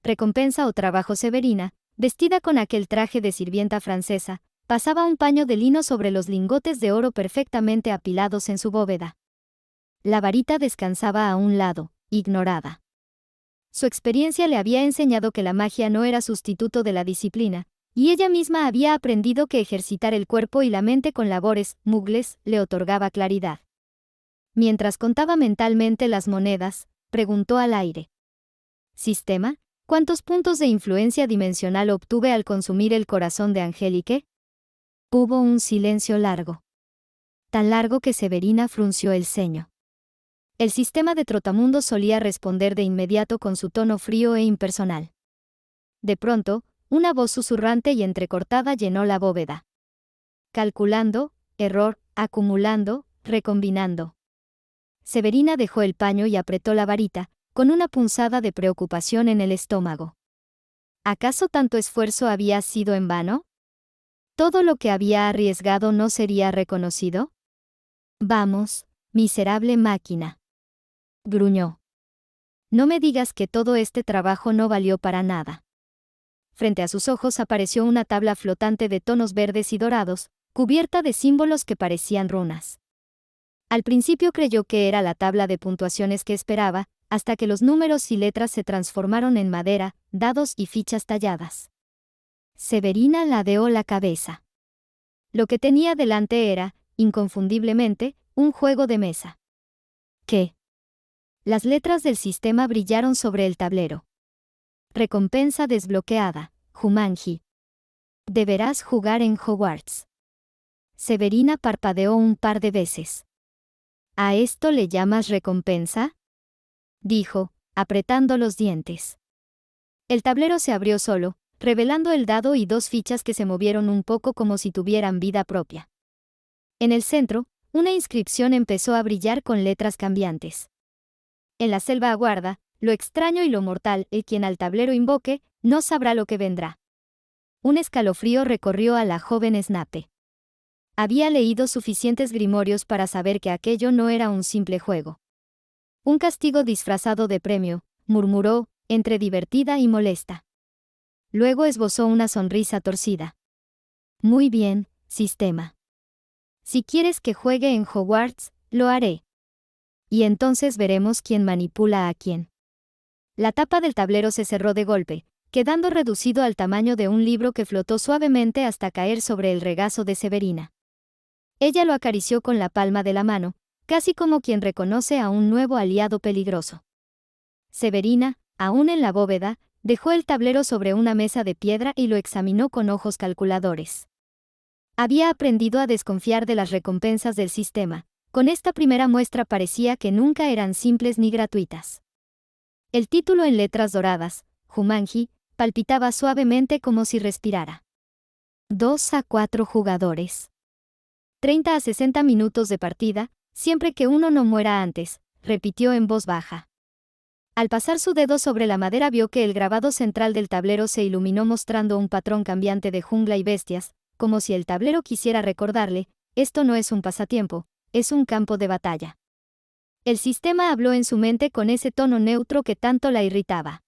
recompensa o trabajo. Severina, vestida con aquel traje de sirvienta francesa, pasaba un paño de lino sobre los lingotes de oro perfectamente apilados en su bóveda. La varita descansaba a un lado, ignorada. Su experiencia le había enseñado que la magia no era sustituto de la disciplina, y ella misma había aprendido que ejercitar el cuerpo y la mente con labores mugles le otorgaba claridad. Mientras contaba mentalmente las monedas, preguntó al aire: ¿Sistema? ¿Cuántos puntos de influencia dimensional obtuve al consumir el corazón de Angélique? Hubo un silencio largo. Tan largo que Severina frunció el ceño. El sistema de Trotamundos solía responder de inmediato con su tono frío e impersonal. De pronto, una voz susurrante y entrecortada llenó la bóveda. Calculando, error, acumulando, recombinando. Severina dejó el paño y apretó la varita, con una punzada de preocupación en el estómago. ¿Acaso tanto esfuerzo había sido en vano? ¿Todo lo que había arriesgado no sería reconocido? Vamos, miserable máquina, gruñó. No me digas que todo este trabajo no valió para nada. Frente a sus ojos apareció una tabla flotante de tonos verdes y dorados, cubierta de símbolos que parecían runas. Al principio creyó que era la tabla de puntuaciones que esperaba, hasta que los números y letras se transformaron en madera, dados y fichas talladas. Severina ladeó la cabeza. Lo que tenía delante era, inconfundiblemente, un juego de mesa. ¿Qué? Las letras del sistema brillaron sobre el tablero. Recompensa desbloqueada, Jumanji. Deberás jugar en Hogwarts. Severina parpadeó un par de veces. ¿A esto le llamas recompensa?, dijo, apretando los dientes. El tablero se abrió solo, revelando el dado y dos fichas que se movieron un poco como si tuvieran vida propia. En el centro, una inscripción empezó a brillar con letras cambiantes. En la selva aguarda, lo extraño y lo mortal, y quien al tablero invoque, no sabrá lo que vendrá. Un escalofrío recorrió a la joven Snape. Había leído suficientes grimorios para saber que aquello no era un simple juego. Un castigo disfrazado de premio, murmuró, entre divertida y molesta. Luego esbozó una sonrisa torcida. Muy bien, sistema. Si quieres que juegue en Hogwarts, lo haré. Y entonces veremos quién manipula a quién. La tapa del tablero se cerró de golpe, quedando reducido al tamaño de un libro que flotó suavemente hasta caer sobre el regazo de Severina. Ella lo acarició con la palma de la mano, casi como quien reconoce a un nuevo aliado peligroso. Severina, aún en la bóveda, dejó el tablero sobre una mesa de piedra y lo examinó con ojos calculadores. Había aprendido a desconfiar de las recompensas del sistema. Con esta primera muestra parecía que nunca eran simples ni gratuitas. El título en letras doradas, Jumanji, palpitaba suavemente como si respirara. 2 a 4 jugadores. 30 a 60 minutos de partida, siempre que uno no muera antes, repitió en voz baja. Al pasar su dedo sobre la madera vio que el grabado central del tablero se iluminó mostrando un patrón cambiante de jungla y bestias, como si el tablero quisiera recordarle: esto no es un pasatiempo, es un campo de batalla. El sistema habló en su mente con ese tono neutro que tanto la irritaba.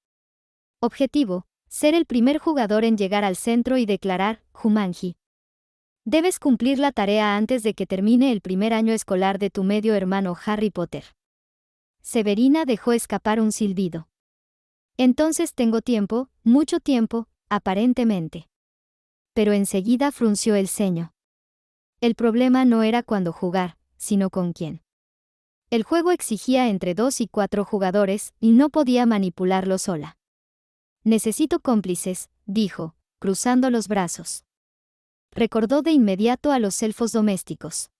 Objetivo: ser el primer jugador en llegar al centro y declarar Jumanji. Debes cumplir la tarea antes de que termine el primer año escolar de tu medio hermano Harry Potter. Severina dejó escapar un silbido. Entonces tengo tiempo, mucho tiempo, aparentemente. Pero enseguida frunció el ceño. El problema no era cuándo jugar, sino con quién. El juego exigía entre 2 y 4 jugadores, y no podía manipularlo sola. Necesito cómplices, dijo, cruzando los brazos. Recordó de inmediato a los elfos domésticos.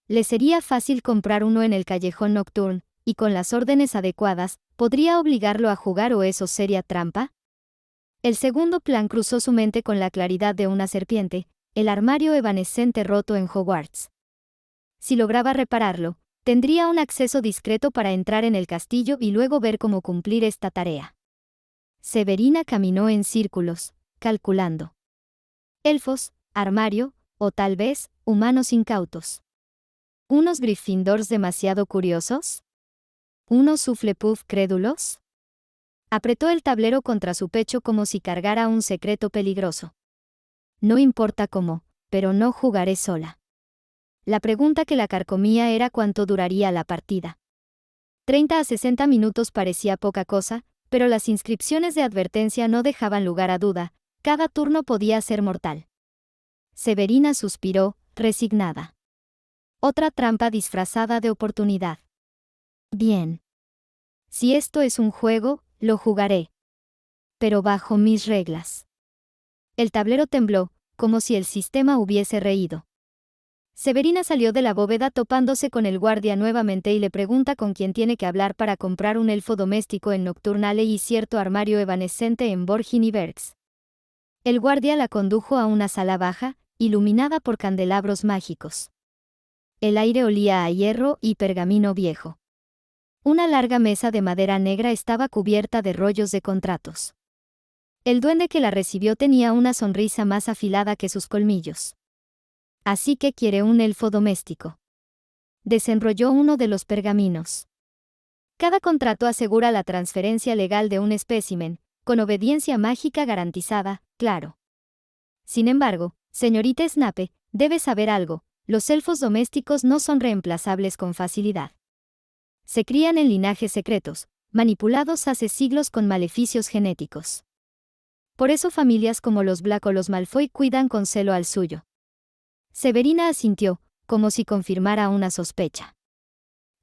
Le sería fácil comprar uno en el callejón Nocturne, y con las órdenes adecuadas, ¿podría obligarlo a jugar o eso sería trampa? El segundo plan cruzó su mente con la claridad de una serpiente, el armario evanescente roto en Hogwarts. Si lograba repararlo, tendría un acceso discreto para entrar en el castillo y luego ver cómo cumplir esta tarea. Severina caminó en círculos, calculando. Elfos, armario, o tal vez, humanos incautos. ¿Unos Gryffindors demasiado curiosos? ¿Unos Hufflepuff crédulos? Apretó el tablero contra su pecho como si cargara un secreto peligroso. No importa cómo, pero no jugaré sola. La pregunta que la carcomía era cuánto duraría la partida. 30 a 60 minutos parecía poca cosa, pero las inscripciones de advertencia no dejaban lugar a duda, cada turno podía ser mortal. Severina suspiró, resignada. Otra trampa disfrazada de oportunidad. Bien. Si esto es un juego, lo jugaré. Pero bajo mis reglas. El tablero tembló, como si el sistema hubiese reído. Severina salió de la bóveda topándose con el guardia nuevamente y le pregunta con quién tiene que hablar para comprar un elfo doméstico en Nocturnale y cierto armario evanescente en Borginiverx. El guardia la condujo a una sala baja, iluminada por candelabros mágicos. El aire olía a hierro y pergamino viejo. Una larga mesa de madera negra estaba cubierta de rollos de contratos. El duende que la recibió tenía una sonrisa más afilada que sus colmillos. Así que quiere un elfo doméstico. Desenrolló uno de los pergaminos. Cada contrato asegura la transferencia legal de un espécimen, con obediencia mágica garantizada, claro. Sin embargo, señorita Snape, debe saber algo, los elfos domésticos no son reemplazables con facilidad. Se crían en linajes secretos, manipulados hace siglos con maleficios genéticos. Por eso familias como los Black o los Malfoy cuidan con celo al suyo. Severina asintió, como si confirmara una sospecha.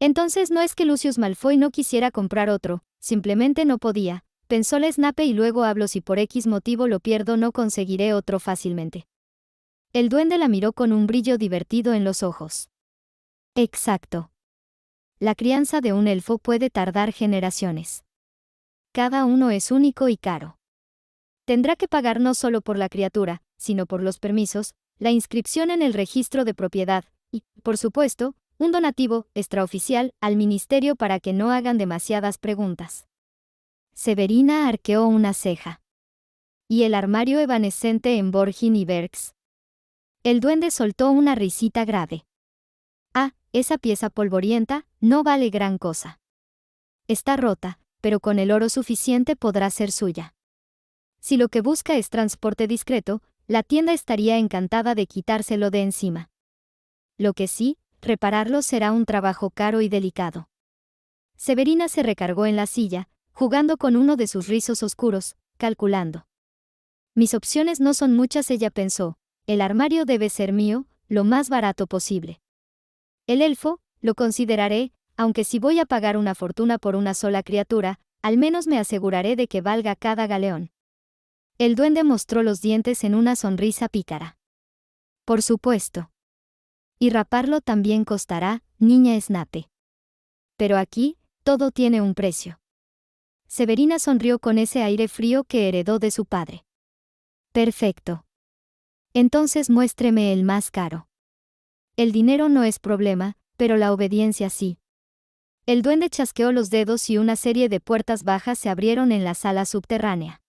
Entonces no es que Lucius Malfoy no quisiera comprar otro, simplemente no podía, pensó la Snape y luego hablo si por X motivo lo pierdo no conseguiré otro fácilmente. El duende la miró con un brillo divertido en los ojos. Exacto. La crianza de un elfo puede tardar generaciones. Cada uno es único y caro. Tendrá que pagar no solo por la criatura, sino por los permisos, la inscripción en el registro de propiedad, y, por supuesto, un donativo extraoficial al ministerio para que no hagan demasiadas preguntas. Severina arqueó una ceja. ¿Y el armario evanescente en Borginiverx? El duende soltó una risita grave. Ah, esa pieza polvorienta no vale gran cosa. Está rota, pero con el oro suficiente podrá ser suya. Si lo que busca es transporte discreto, la tienda estaría encantada de quitárselo de encima. Lo que sí, repararlo será un trabajo caro y delicado. Severina se recargó en la silla, jugando con uno de sus rizos oscuros, calculando. Mis opciones no son muchas, ella pensó, el armario debe ser mío, lo más barato posible. El elfo, lo consideraré, aunque si voy a pagar una fortuna por una sola criatura, al menos me aseguraré de que valga cada galeón. El duende mostró los dientes en una sonrisa pícara. Por supuesto. Y raparlo también costará, niña Snape. Pero aquí, todo tiene un precio. Severina sonrió con ese aire frío que heredó de su padre. Perfecto. Entonces muéstreme el más caro. El dinero no es problema, pero la obediencia sí. El duende chasqueó los dedos y una serie de puertas bajas se abrieron en la sala subterránea.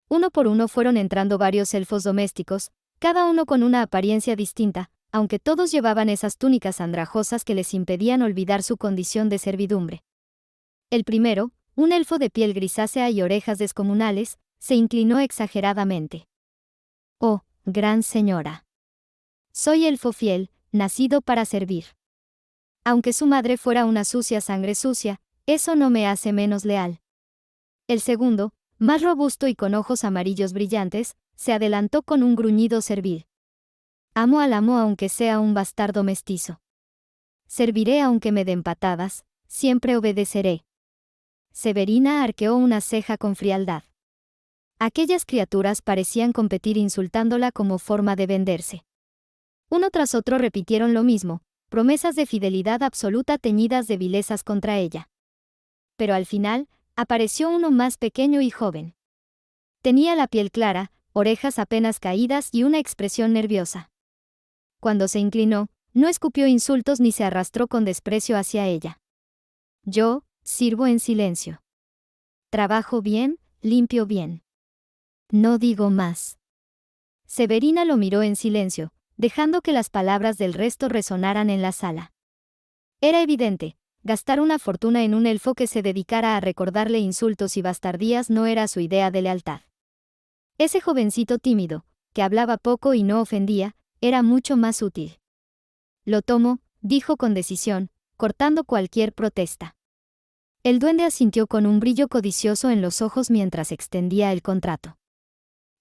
Uno por uno fueron entrando varios elfos domésticos, cada uno con una apariencia distinta, aunque todos llevaban esas túnicas andrajosas que les impedían olvidar su condición de servidumbre. El primero, un elfo de piel grisácea y orejas descomunales, se inclinó exageradamente. Oh, gran señora. Soy elfo fiel, nacido para servir. Aunque su madre fuera una sucia sangre sucia, eso no me hace menos leal. El segundo, más robusto y con ojos amarillos brillantes, se adelantó con un gruñido servil. Amo al amo aunque sea un bastardo mestizo. Serviré aunque me den patadas, siempre obedeceré. Severina arqueó una ceja con frialdad. Aquellas criaturas parecían competir insultándola como forma de venderse. Uno tras otro repitieron lo mismo, promesas de fidelidad absoluta teñidas de vilezas contra ella. Pero al final, apareció uno más pequeño y joven. Tenía la piel clara, orejas apenas caídas y una expresión nerviosa. Cuando se inclinó, no escupió insultos ni se arrastró con desprecio hacia ella. Yo, sirvo en silencio. Trabajo bien, limpio bien. No digo más. Severina lo miró en silencio, dejando que las palabras del resto resonaran en la sala. Era evidente, gastar una fortuna en un elfo que se dedicara a recordarle insultos y bastardías no era su idea de lealtad. Ese jovencito tímido, que hablaba poco y no ofendía, era mucho más útil. Lo tomo, dijo con decisión, cortando cualquier protesta. El duende asintió con un brillo codicioso en los ojos mientras extendía el contrato.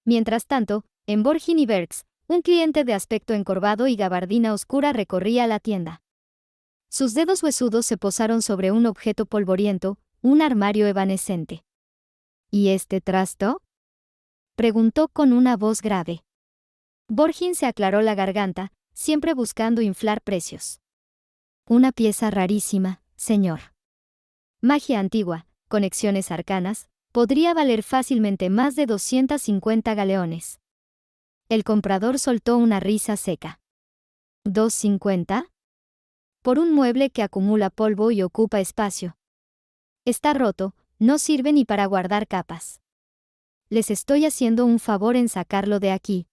Mientras tanto, en Borgin y Bergs, un cliente de aspecto encorvado y gabardina oscura recorría la tienda. Sus dedos huesudos se posaron sobre un objeto polvoriento, un armario evanescente. ¿Y este trasto?, preguntó con una voz grave. Borgin se aclaró la garganta, siempre buscando inflar precios. Una pieza rarísima, señor. Magia antigua, conexiones arcanas, podría valer fácilmente más de 250 galeones. El comprador soltó una risa seca. ¿250? Por un mueble que acumula polvo y ocupa espacio. Está roto, no sirve ni para guardar capas. Les estoy haciendo un favor en sacarlo de aquí.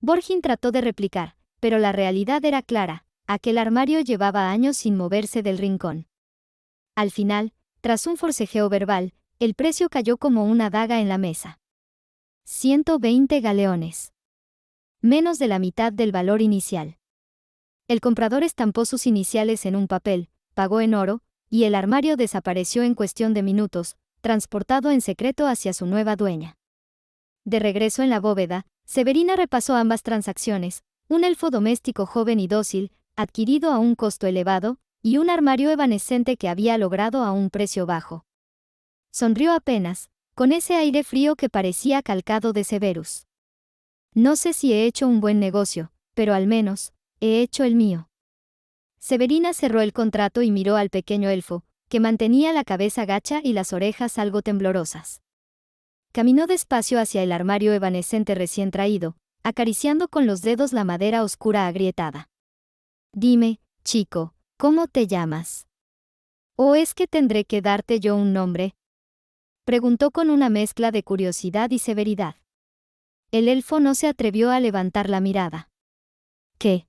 Borgin trató de replicar, pero la realidad era clara, aquel armario llevaba años sin moverse del rincón. Al final, tras un forcejeo verbal, el precio cayó como una daga en la mesa. 120 galeones. Menos de la mitad del valor inicial. El comprador estampó sus iniciales en un papel, pagó en oro, y el armario desapareció en cuestión de minutos, transportado en secreto hacia su nueva dueña. De regreso en la bóveda, Severina repasó ambas transacciones, un elfo doméstico joven y dócil, adquirido a un costo elevado, y un armario evanescente que había logrado a un precio bajo. Sonrió apenas, con ese aire frío que parecía calcado de Severus. No sé si he hecho un buen negocio, pero al menos, he hecho el mío. Severina cerró el contrato y miró al pequeño elfo, que mantenía la cabeza gacha y las orejas algo temblorosas. Caminó despacio hacia el armario evanescente recién traído, acariciando con los dedos la madera oscura agrietada. Dime, chico, ¿cómo te llamas? ¿O es que tendré que darte yo un nombre?, preguntó con una mezcla de curiosidad y severidad. El elfo no se atrevió a levantar la mirada. ¿Qué?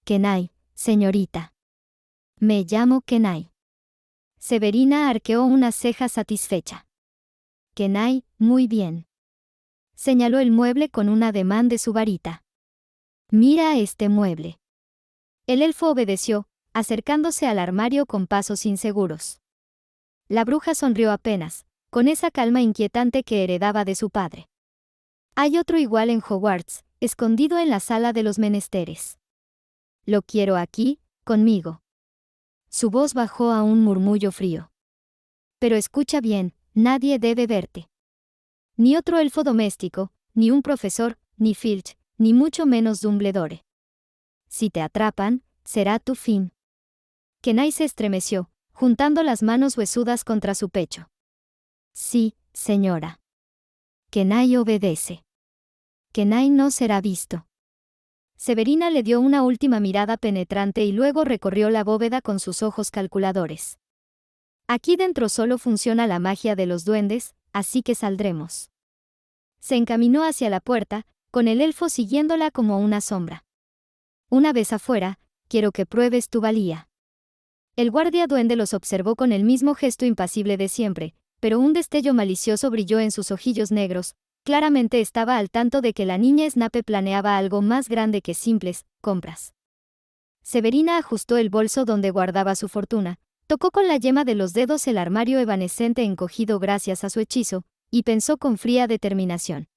Kenai, señorita. Me llamo Kenai. Severina arqueó una ceja satisfecha. Kenai, muy bien. Señaló el mueble con un ademán de su varita. Mira este mueble. El elfo obedeció, acercándose al armario con pasos inseguros. La bruja sonrió apenas, con esa calma inquietante que heredaba de su padre. Hay otro igual en Hogwarts, escondido en la sala de los menesteres. Lo quiero aquí, conmigo. Su voz bajó a un murmullo frío. Pero escucha bien, nadie debe verte. Ni otro elfo doméstico, ni un profesor, ni Filch, ni mucho menos Dumbledore. Si te atrapan, será tu fin. Kenai se estremeció, juntando las manos huesudas contra su pecho. Sí, señora. Kenai obedece. Kenai no será visto. Severina le dio una última mirada penetrante y luego recorrió la bóveda con sus ojos calculadores. Aquí dentro solo funciona la magia de los duendes, así que saldremos. Se encaminó hacia la puerta, con el elfo siguiéndola como una sombra. Una vez afuera, quiero que pruebes tu valía. El guardia duende los observó con el mismo gesto impasible de siempre, pero un destello malicioso brilló en sus ojillos negros. Claramente estaba al tanto de que la niña Snape planeaba algo más grande que simples compras. Severina ajustó el bolso donde guardaba su fortuna, tocó con la yema de los dedos el armario evanescente encogido gracias a su hechizo, y pensó con fría determinación.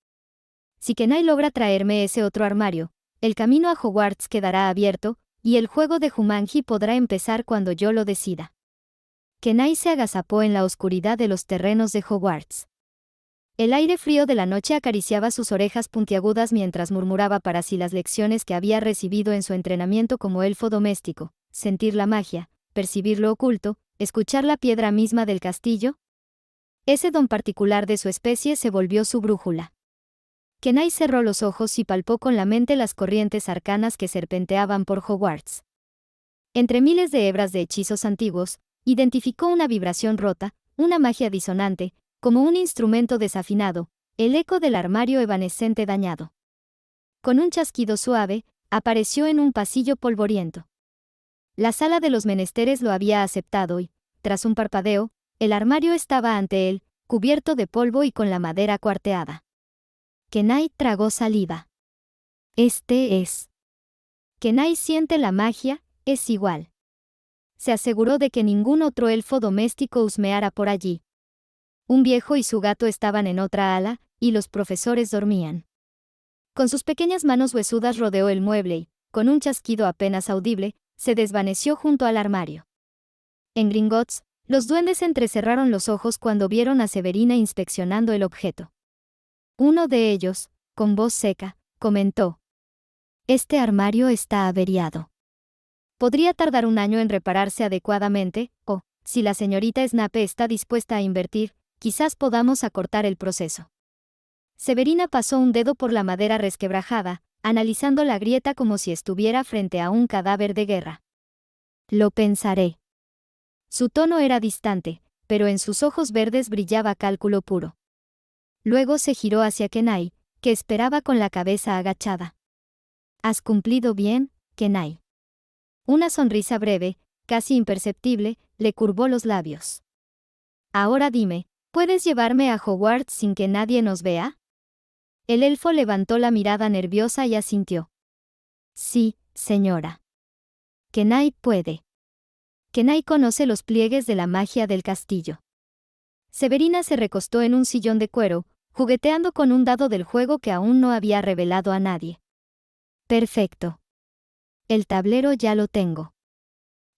Si Kenai logra traerme ese otro armario, el camino a Hogwarts quedará abierto, y el juego de Jumanji podrá empezar cuando yo lo decida. Kenai se agazapó en la oscuridad de los terrenos de Hogwarts. El aire frío de la noche acariciaba sus orejas puntiagudas mientras murmuraba para sí las lecciones que había recibido en su entrenamiento como elfo doméstico: sentir la magia, percibir lo oculto, escuchar la piedra misma del castillo. Ese don particular de su especie se volvió su brújula. Kenai cerró los ojos y palpó con la mente las corrientes arcanas que serpenteaban por Hogwarts. Entre miles de hebras de hechizos antiguos, identificó una vibración rota, una magia disonante, como un instrumento desafinado, el eco del armario evanescente dañado. Con un chasquido suave, apareció en un pasillo polvoriento. La sala de los menesteres lo había aceptado y, tras un parpadeo, el armario estaba ante él, cubierto de polvo y con la madera cuarteada. Kenai tragó saliva. Este es. Kenai siente la magia, es igual. Se aseguró de que ningún otro elfo doméstico husmeara por allí. Un viejo y su gato estaban en otra ala, y los profesores dormían. Con sus pequeñas manos huesudas rodeó el mueble y, con un chasquido apenas audible, se desvaneció junto al armario. En Gringotts, los duendes entrecerraron los ojos cuando vieron a Severina inspeccionando el objeto. Uno de ellos, con voz seca, comentó: «Este armario está averiado. Podría tardar un año en repararse adecuadamente, o, si la señorita Snape está dispuesta a invertir, quizás podamos acortar el proceso». Severina pasó un dedo por la madera resquebrajada, analizando la grieta como si estuviera frente a un cadáver de guerra. «Lo pensaré». Su tono era distante, pero en sus ojos verdes brillaba cálculo puro. Luego se giró hacia Kenai, que esperaba con la cabeza agachada. «Has cumplido bien, Kenai». Una sonrisa breve, casi imperceptible, le curvó los labios. «Ahora dime, ¿puedes llevarme a Hogwarts sin que nadie nos vea?» El elfo levantó la mirada nerviosa y asintió. «Sí, señora. Kenai puede». Kenai conoce los pliegues de la magia del castillo. Severina se recostó en un sillón de cuero, jugueteando con un dado del juego que aún no había revelado a nadie. «Perfecto. El tablero ya lo tengo.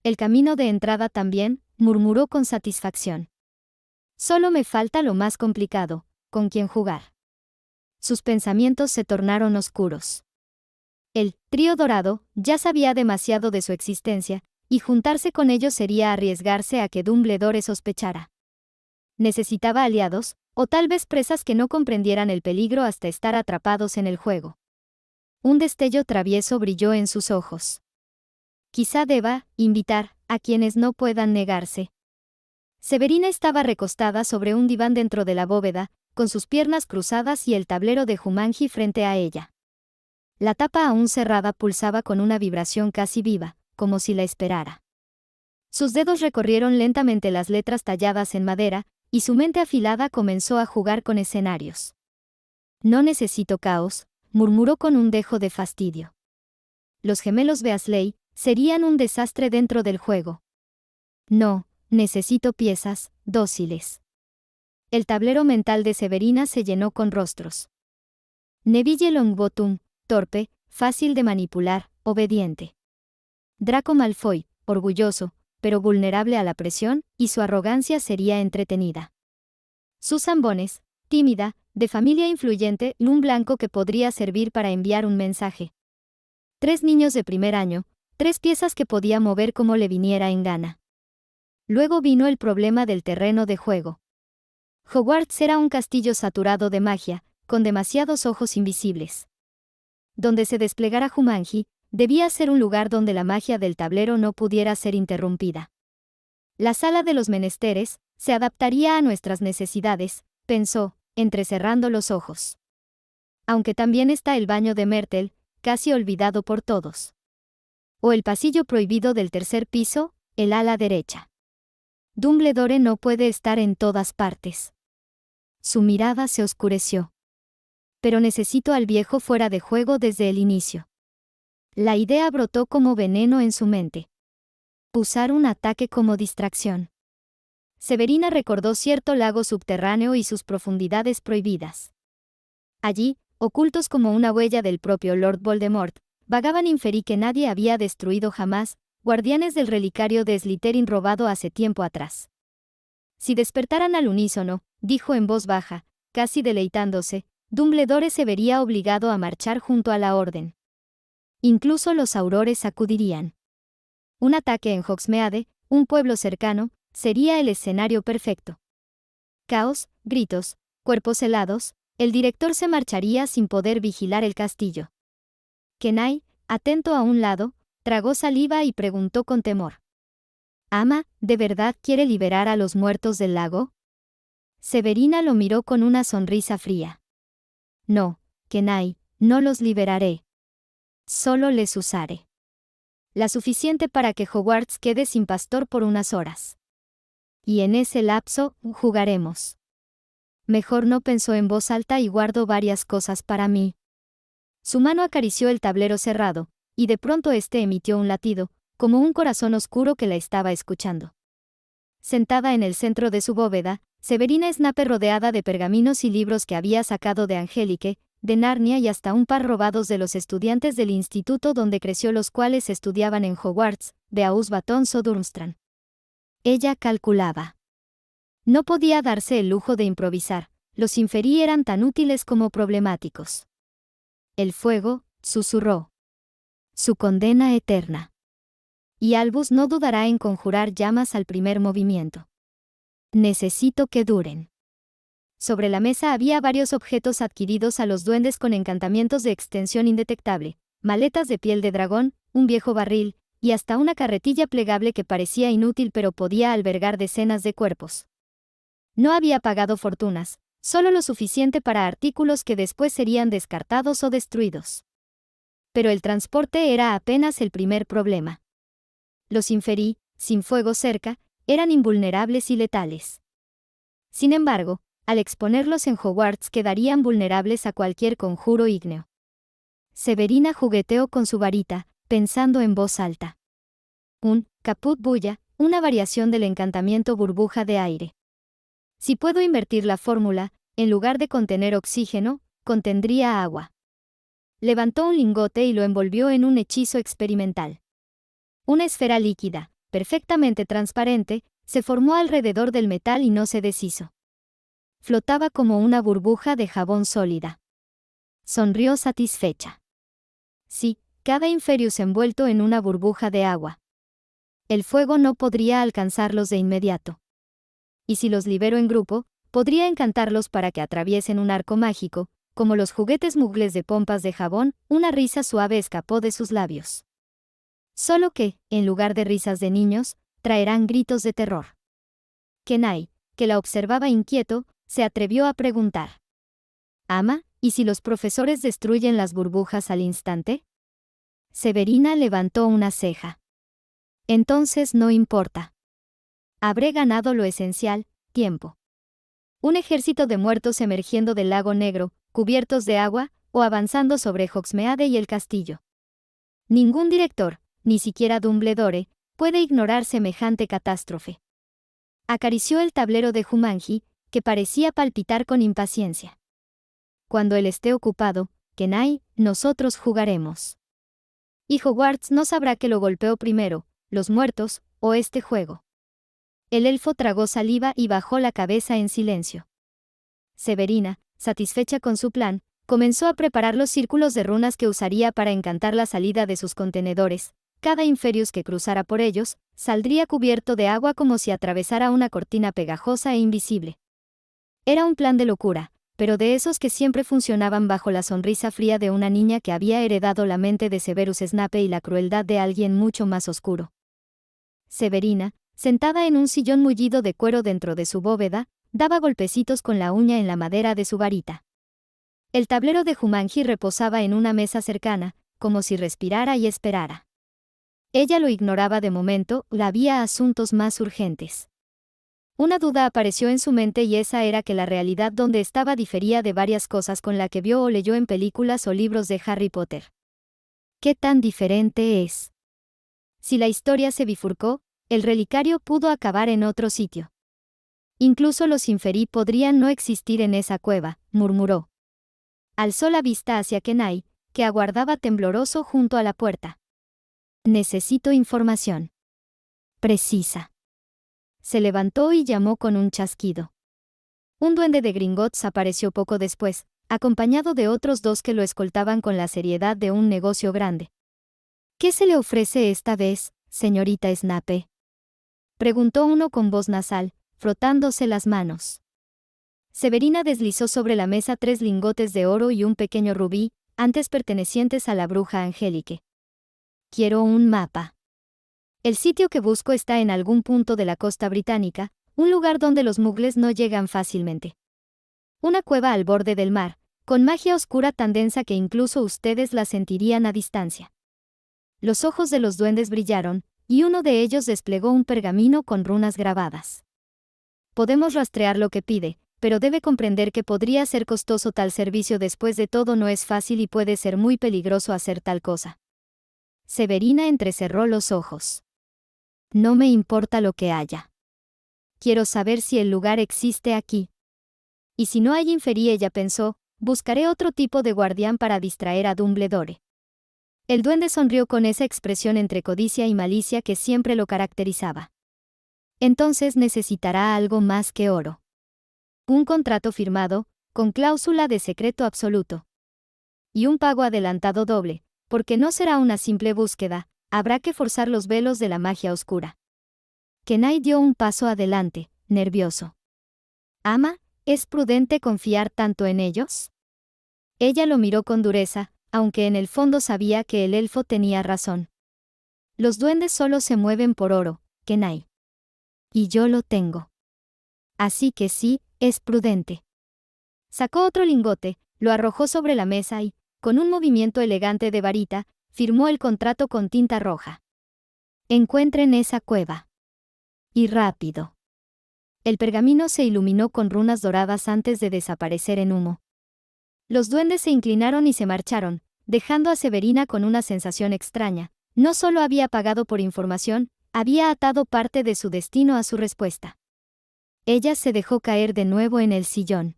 El camino de entrada también», murmuró con satisfacción. «Solo me falta lo más complicado, con quién jugar». Sus pensamientos se tornaron oscuros. El trío dorado ya sabía demasiado de su existencia, y juntarse con ellos sería arriesgarse a que Dumbledore sospechara. Necesitaba aliados, o tal vez presas que no comprendieran el peligro hasta estar atrapados en el juego. Un destello travieso brilló en sus ojos. «Quizá deba invitar a quienes no puedan negarse». Severina estaba recostada sobre un diván dentro de la bóveda, con sus piernas cruzadas y el tablero de Jumanji frente a ella. La tapa aún cerrada pulsaba con una vibración casi viva, como si la esperara. Sus dedos recorrieron lentamente las letras talladas en madera, y su mente afilada comenzó a jugar con escenarios. «No necesito caos», murmuró con un dejo de fastidio. Los gemelos Weasley serían un desastre dentro del juego. «No, necesito piezas dóciles». El tablero mental de Severina se llenó con rostros. Neville Longbottom, torpe, fácil de manipular, obediente. Draco Malfoy, orgulloso, pero vulnerable a la presión, y su arrogancia sería entretenida. Susan Bones, tímida, de familia influyente, y un blanco que podría servir para enviar un mensaje. 3 niños de primer año, 3 piezas que podía mover como le viniera en gana. Luego vino el problema del terreno de juego. Hogwarts era un castillo saturado de magia, con demasiados ojos invisibles. Donde se desplegara Jumanji, debía ser un lugar donde la magia del tablero no pudiera ser interrumpida. La sala de los menesteres se adaptaría a nuestras necesidades, pensó, entrecerrando los ojos. Aunque también está el baño de Myrtle, casi olvidado por todos. O el pasillo prohibido del tercer piso, el ala derecha. Dumbledore no puede estar en todas partes. Su mirada se oscureció. Pero necesito al viejo fuera de juego desde el inicio. La idea brotó como veneno en su mente. Usar un ataque como distracción. Severina recordó cierto lago subterráneo y sus profundidades prohibidas. Allí, ocultos como una huella del propio Lord Voldemort, vagaban, inferí que nadie había destruido jamás, guardianes del relicario de Slytherin robado hace tiempo atrás. Si despertaran al unísono, dijo en voz baja, casi deleitándose, Dumbledore se vería obligado a marchar junto a la orden. Incluso los aurores acudirían. Un ataque en Hogsmeade, un pueblo cercano, sería el escenario perfecto. Caos, gritos, cuerpos helados, el director se marcharía sin poder vigilar el castillo. Kenai, atento a un lado, tragó saliva y preguntó con temor. «Ama, ¿de verdad quiere liberar a los muertos del lago?» Severina lo miró con una sonrisa fría. «No, Kenai, no los liberaré. Solo les usaré». la suficiente para que Hogwarts quede sin pastor por unas horas. Y en ese lapso, jugaremos. Mejor no, pensó en voz alta, y guardo varias cosas para mí. Su mano acarició el tablero cerrado, y de pronto este emitió un latido, como un corazón oscuro que la estaba escuchando. Sentada en el centro de su bóveda, Severina Snape, rodeada de pergaminos y libros que había sacado de Angélique, de Narnia y hasta un par robados de los estudiantes del instituto donde creció, los cuales estudiaban en Hogwarts, Beauxbatons Batons o Durmstrang. Ella calculaba. No podía darse el lujo de improvisar, los Inferi eran tan útiles como problemáticos. El fuego, susurró. Su condena eterna. Y Albus no dudará en conjurar llamas al primer movimiento. Necesito que duren. Sobre la mesa había varios objetos adquiridos a los duendes con encantamientos de extensión indetectable, maletas de piel de dragón, un viejo barril, y hasta una carretilla plegable que parecía inútil pero podía albergar decenas de cuerpos. No había pagado fortunas, solo lo suficiente para artículos que después serían descartados o destruidos. Pero el transporte era apenas el primer problema. Los Inferi, sin fuego cerca, eran invulnerables y letales. Sin embargo, al exponerlos en Hogwarts quedarían vulnerables a cualquier conjuro ígneo. Severina jugueteó con su varita, pensando en voz alta. Un caput bulla, una variación del encantamiento burbuja de aire. Si puedo invertir la fórmula, en lugar de contener oxígeno, contendría agua. Levantó un lingote y lo envolvió en un hechizo experimental. Una esfera líquida, perfectamente transparente, se formó alrededor del metal y no se deshizo. Flotaba como una burbuja de jabón sólida. Sonrió satisfecha. Sí, cada Inferius envuelto en una burbuja de agua. El fuego no podría alcanzarlos de inmediato. Y si los libero en grupo, podría encantarlos para que atraviesen un arco mágico, como los juguetes mugles de pompas de jabón. Una risa suave escapó de sus labios. Solo que, en lugar de risas de niños, traerán gritos de terror. Kenai, que la observaba inquieto, se atrevió a preguntar. «Ama, ¿y si los profesores destruyen las burbujas al instante?» Severina levantó una ceja. «Entonces no importa. Habré ganado lo esencial, tiempo. Un ejército de muertos emergiendo del lago negro, cubiertos de agua, o avanzando sobre Hogsmeade y el castillo. Ningún director, ni siquiera Dumbledore, puede ignorar semejante catástrofe». Acarició el tablero de Jumanji, que parecía palpitar con impaciencia. «Cuando él esté ocupado, Kenai, nosotros jugaremos. Y Hogwarts no sabrá que lo golpeó primero, los muertos, o este juego». El elfo tragó saliva y bajó la cabeza en silencio. Severina, satisfecha con su plan, comenzó a preparar los círculos de runas que usaría para encantar la salida de sus contenedores. Cada Inferius que cruzara por ellos, saldría cubierto de agua como si atravesara una cortina pegajosa e invisible. Era un plan de locura, pero de esos que siempre funcionaban bajo la sonrisa fría de una niña que había heredado la mente de Severus Snape y la crueldad de alguien mucho más oscuro. Severina, sentada en un sillón mullido de cuero dentro de su bóveda, daba golpecitos con la uña en la madera de su varita. El tablero de Jumanji reposaba en una mesa cercana, como si respirara y esperara. Ella lo ignoraba de momento, había asuntos más urgentes. Una duda apareció en su mente, y esa era que la realidad donde estaba difería de varias cosas con la que vio o leyó en películas o libros de Harry Potter. ¿Qué tan diferente es? Si la historia se bifurcó, el relicario pudo acabar en otro sitio. Incluso los Inferi podrían no existir en esa cueva, murmuró. Alzó la vista hacia Kenai, que aguardaba tembloroso junto a la puerta. Necesito información precisa. Se levantó y llamó con un chasquido. Un duende de Gringotts apareció poco después, acompañado de otros dos que lo escoltaban con la seriedad de un negocio grande. ¿Qué se le ofrece esta vez, señorita Snape?, preguntó uno con voz nasal, frotándose las manos. Severina deslizó sobre la mesa 3 lingotes de oro y un pequeño rubí, antes pertenecientes a la bruja Angélique. Quiero un mapa. El sitio que busco está en algún punto de la costa británica, un lugar donde los mugles no llegan fácilmente. Una cueva al borde del mar, con magia oscura tan densa que incluso ustedes la sentirían a distancia. Los ojos de los duendes brillaron, y uno de ellos desplegó un pergamino con runas grabadas. Podemos rastrear lo que pide, pero debe comprender que podría ser costoso tal servicio. Después de todo, no es fácil y puede ser muy peligroso hacer tal cosa. Severina entrecerró los ojos. No me importa lo que haya. Quiero saber si el lugar existe aquí. Y si no hay inferi, ella pensó, buscaré otro tipo de guardián para distraer a Dumbledore. El duende sonrió con esa expresión entre codicia y malicia que siempre lo caracterizaba. Entonces necesitará algo más que oro. Un contrato firmado, con cláusula de secreto absoluto. Y un pago adelantado doble, porque no será una simple búsqueda, habrá que forzar los velos de la magia oscura. Kenai dio un paso adelante, nervioso. «Ama, ¿es prudente confiar tanto en ellos?» Ella lo miró con dureza, aunque en el fondo sabía que el elfo tenía razón. Los duendes solo se mueven por oro, Kenai. Y yo lo tengo. Así que sí, es prudente. Sacó otro lingote, lo arrojó sobre la mesa y, con un movimiento elegante de varita, firmó el contrato con tinta roja. Encuentren esa cueva. Y rápido. El pergamino se iluminó con runas doradas antes de desaparecer en humo. Los duendes se inclinaron y se marcharon, dejando a Severina con una sensación extraña. No solo había pagado por información, había atado parte de su destino a su respuesta. Ella se dejó caer de nuevo en el sillón.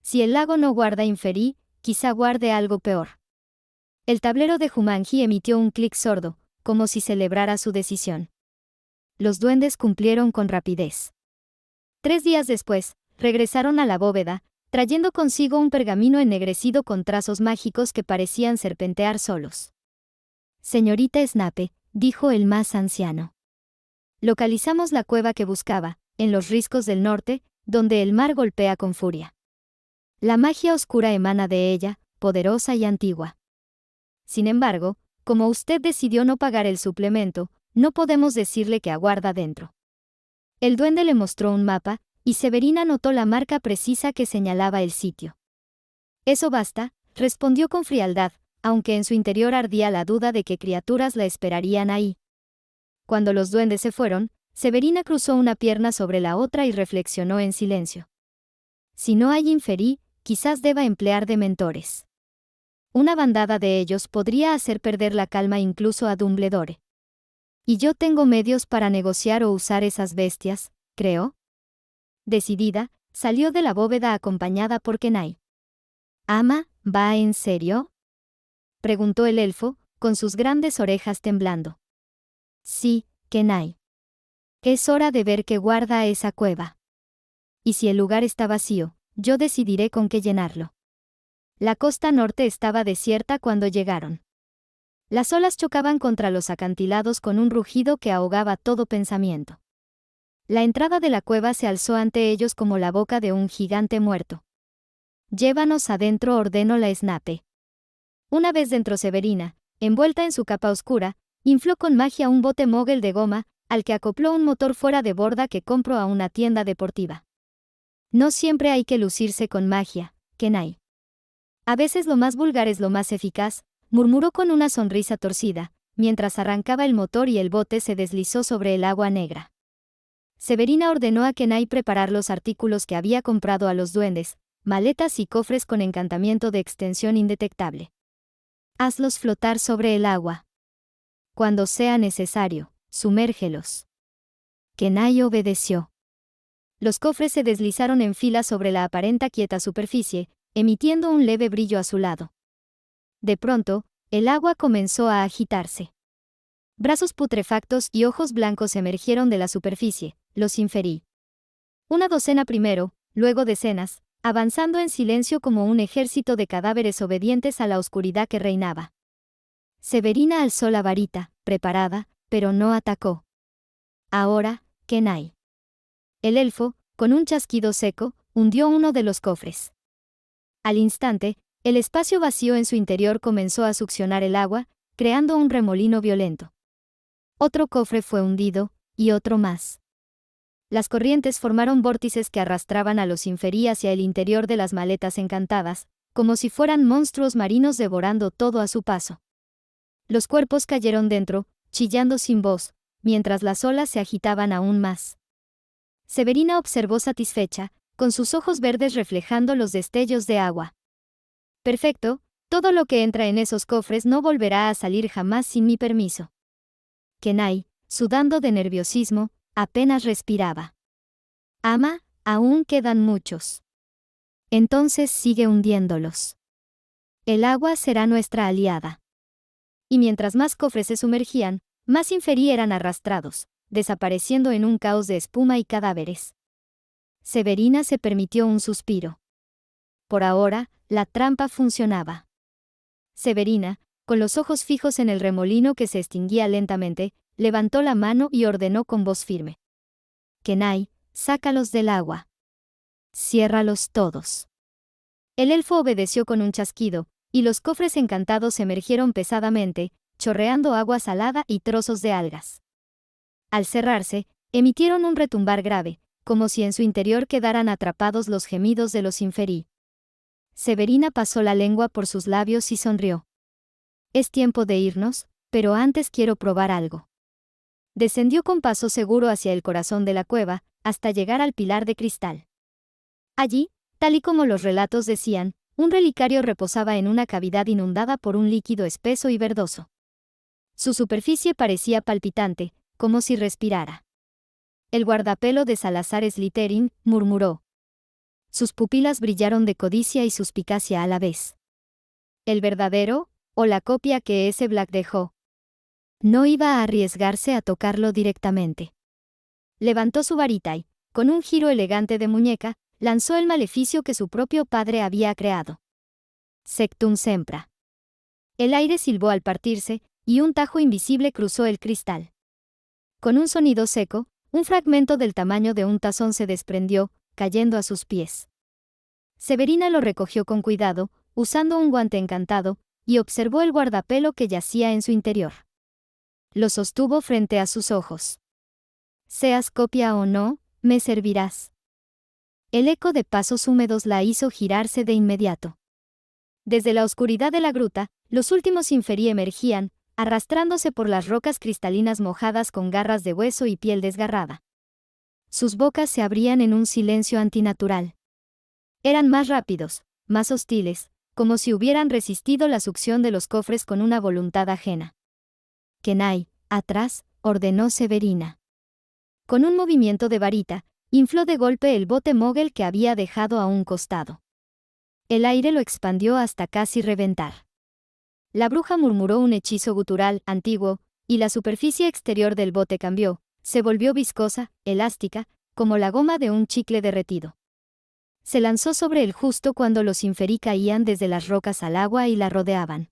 Si el lago no guarda inferi, quizá guarde algo peor. El tablero de Jumanji emitió un clic sordo, como si celebrara su decisión. Los duendes cumplieron con rapidez. 3 días después, regresaron a la bóveda, trayendo consigo un pergamino ennegrecido con trazos mágicos que parecían serpentear solos. «Señorita Snape», dijo el más anciano. «Localizamos la cueva que buscaba, en los riscos del norte, donde el mar golpea con furia. La magia oscura emana de ella, poderosa y antigua. Sin embargo, como usted decidió no pagar el suplemento, no podemos decirle qué aguarda dentro». El duende le mostró un mapa, y Severina notó la marca precisa que señalaba el sitio. «Eso basta», respondió con frialdad, aunque en su interior ardía la duda de qué criaturas la esperarían ahí. Cuando los duendes se fueron, Severina cruzó una pierna sobre la otra y reflexionó en silencio. Si no hay inferi, quizás deba emplear dementores. Una bandada de ellos podría hacer perder la calma incluso a Dumbledore. Y yo tengo medios para negociar o usar esas bestias, creo. Decidida, salió de la bóveda acompañada por Kenai. «Ama, ¿va en serio?», preguntó el elfo, con sus grandes orejas temblando. «Sí, Kenai. Es hora de ver qué guarda esa cueva. Y si el lugar está vacío, yo decidiré con qué llenarlo». La costa norte estaba desierta cuando llegaron. Las olas chocaban contra los acantilados con un rugido que ahogaba todo pensamiento. La entrada de la cueva se alzó ante ellos como la boca de un gigante muerto. «Llévanos adentro», ordenó la Snape. Una vez dentro, Severina, envuelta en su capa oscura, infló con magia un bote mogel de goma, al que acopló un motor fuera de borda que compró a una tienda deportiva. No siempre hay que lucirse con magia, Kenai. A veces lo más vulgar es lo más eficaz, murmuró con una sonrisa torcida, mientras arrancaba el motor y el bote se deslizó sobre el agua negra. Severina ordenó a Kenai preparar los artículos que había comprado a los duendes, maletas y cofres con encantamiento de extensión indetectable. «Hazlos flotar sobre el agua. Cuando sea necesario, sumérgelos». Kenai obedeció. Los cofres se deslizaron en fila sobre la aparenta quieta superficie, emitiendo un leve brillo azulado. De pronto, el agua comenzó a agitarse. Brazos putrefactos y ojos blancos emergieron de la superficie, los inferí. Una docena primero, luego decenas, avanzando en silencio como un ejército de cadáveres obedientes a la oscuridad que reinaba. Severina alzó la varita, preparada, pero no atacó. «Ahora, Kenai». El elfo, con un chasquido seco, hundió uno de los cofres. Al instante, el espacio vacío en su interior comenzó a succionar el agua, creando un remolino violento. Otro cofre fue hundido, y otro más. Las corrientes formaron vórtices que arrastraban a los inferi hacia el interior de las maletas encantadas, como si fueran monstruos marinos devorando todo a su paso. Los cuerpos cayeron dentro, chillando sin voz, mientras las olas se agitaban aún más. Severina observó satisfecha, con sus ojos verdes reflejando los destellos de agua. Perfecto, todo lo que entra en esos cofres no volverá a salir jamás sin mi permiso. Kenai, sudando de nerviosismo, apenas respiraba. Ama, aún quedan muchos. Entonces sigue hundiéndolos. El agua será nuestra aliada. Y mientras más cofres se sumergían, más inferi eran arrastrados, desapareciendo en un caos de espuma y cadáveres. Severina se permitió un suspiro. Por ahora, la trampa funcionaba. Severina, con los ojos fijos en el remolino que se extinguía lentamente, levantó la mano y ordenó con voz firme. Kenai, sácalos del agua. Ciérralos todos. El elfo obedeció con un chasquido, y los cofres encantados emergieron pesadamente, chorreando agua salada y trozos de algas. Al cerrarse, emitieron un retumbar grave, como si en su interior quedaran atrapados los gemidos de los inferi. Severina pasó la lengua por sus labios y sonrió. Es tiempo de irnos, pero antes quiero probar algo. Descendió con paso seguro hacia el corazón de la cueva, hasta llegar al pilar de cristal. Allí, tal y como los relatos decían, un relicario reposaba en una cavidad inundada por un líquido espeso y verdoso. Su superficie parecía palpitante, como si respirara. El guardapelo de Salazar Slytherin murmuró. Sus pupilas brillaron de codicia y suspicacia a la vez. ¿El verdadero, o la copia que ese Black dejó? No iba a arriesgarse a tocarlo directamente. Levantó su varita y, con un giro elegante de muñeca, lanzó el maleficio que su propio padre había creado. Sectum Sempra. El aire silbó al partirse, y un tajo invisible cruzó el cristal. Con un sonido seco, un fragmento del tamaño de un tazón se desprendió, cayendo a sus pies. Severina lo recogió con cuidado, usando un guante encantado, y observó el guardapelo que yacía en su interior. Lo sostuvo frente a sus ojos. Seas copia o no, me servirás. El eco de pasos húmedos la hizo girarse de inmediato. Desde la oscuridad de la gruta, los últimos inferi emergían, arrastrándose por las rocas cristalinas mojadas con garras de hueso y piel desgarrada. Sus bocas se abrían en un silencio antinatural. Eran más rápidos, más hostiles, como si hubieran resistido la succión de los cofres con una voluntad ajena. Kenai, atrás, ordenó Severina. Con un movimiento de varita, infló de golpe el bote mogel que había dejado a un costado. El aire lo expandió hasta casi reventar. La bruja murmuró un hechizo gutural, antiguo, y la superficie exterior del bote cambió, se volvió viscosa, elástica, como la goma de un chicle derretido. Se lanzó sobre él justo cuando los inferi caían desde las rocas al agua y la rodeaban.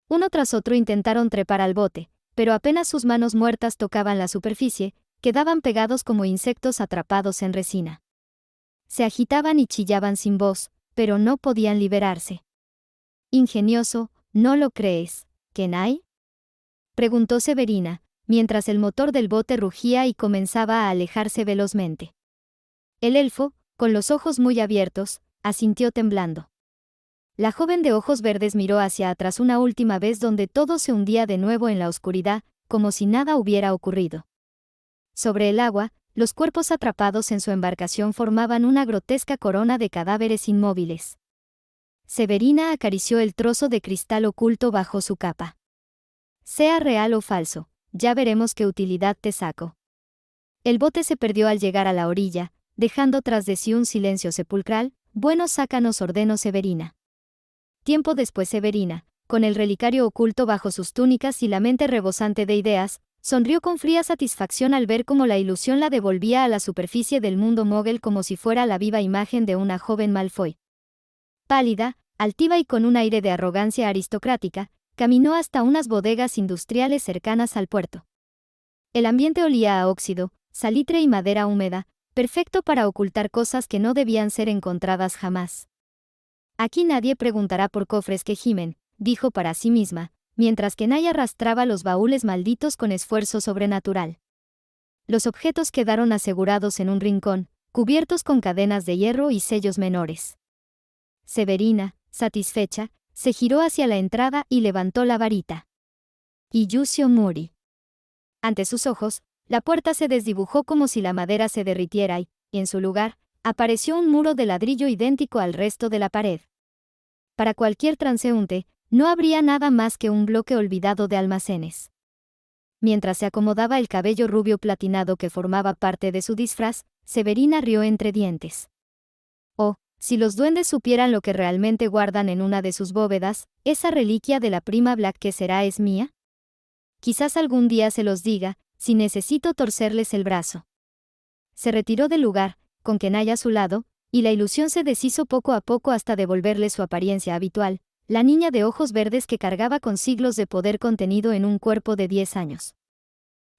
Uno tras otro intentaron trepar al bote, pero apenas sus manos muertas tocaban la superficie, quedaban pegados como insectos atrapados en resina. Se agitaban y chillaban sin voz, pero no podían liberarse. Ingenioso, ¿no lo crees, Kenai? Preguntó Severina, mientras el motor del bote rugía y comenzaba a alejarse velozmente. El elfo, con los ojos muy abiertos, asintió temblando. La joven de ojos verdes miró hacia atrás una última vez donde todo se hundía de nuevo en la oscuridad, como si nada hubiera ocurrido. Sobre el agua, los cuerpos atrapados en su embarcación formaban una grotesca corona de cadáveres inmóviles. Severina acarició el trozo de cristal oculto bajo su capa. Sea real o falso, ya veremos qué utilidad te saco. El bote se perdió al llegar a la orilla, dejando tras de sí un silencio sepulcral. Bueno, sácanos, ordenó Severina. Tiempo después Severina, con el relicario oculto bajo sus túnicas y la mente rebosante de ideas, sonrió con fría satisfacción al ver cómo la ilusión la devolvía a la superficie del mundo mogel como si fuera la viva imagen de una joven Malfoy. Pálida, altiva y con un aire de arrogancia aristocrática, caminó hasta unas bodegas industriales cercanas al puerto. El ambiente olía a óxido, salitre y madera húmeda, perfecto para ocultar cosas que no debían ser encontradas jamás. Aquí nadie preguntará por cofres que gimen, dijo para sí misma, mientras que Kenai arrastraba los baúles malditos con esfuerzo sobrenatural. Los objetos quedaron asegurados en un rincón, cubiertos con cadenas de hierro y sellos menores. Severina, satisfecha, se giró hacia la entrada y levantó la varita. y Yusio Mori. Ante sus ojos, la puerta se desdibujó como si la madera se derritiera y, en su lugar, apareció un muro de ladrillo idéntico al resto de la pared. Para cualquier transeúnte, no habría nada más que un bloque olvidado de almacenes. Mientras se acomodaba el cabello rubio platinado que formaba parte de su disfraz, Severina rió entre dientes. Oh, si los duendes supieran lo que realmente guardan en una de sus bóvedas, ¿esa reliquia de la prima Black que será es mía? Quizás algún día se los diga, si necesito torcerles el brazo. Se retiró del lugar, con Kenai a su lado, y la ilusión se deshizo poco a poco hasta devolverle su apariencia habitual, la niña de ojos verdes que cargaba con siglos de poder contenido en un cuerpo de 10 años.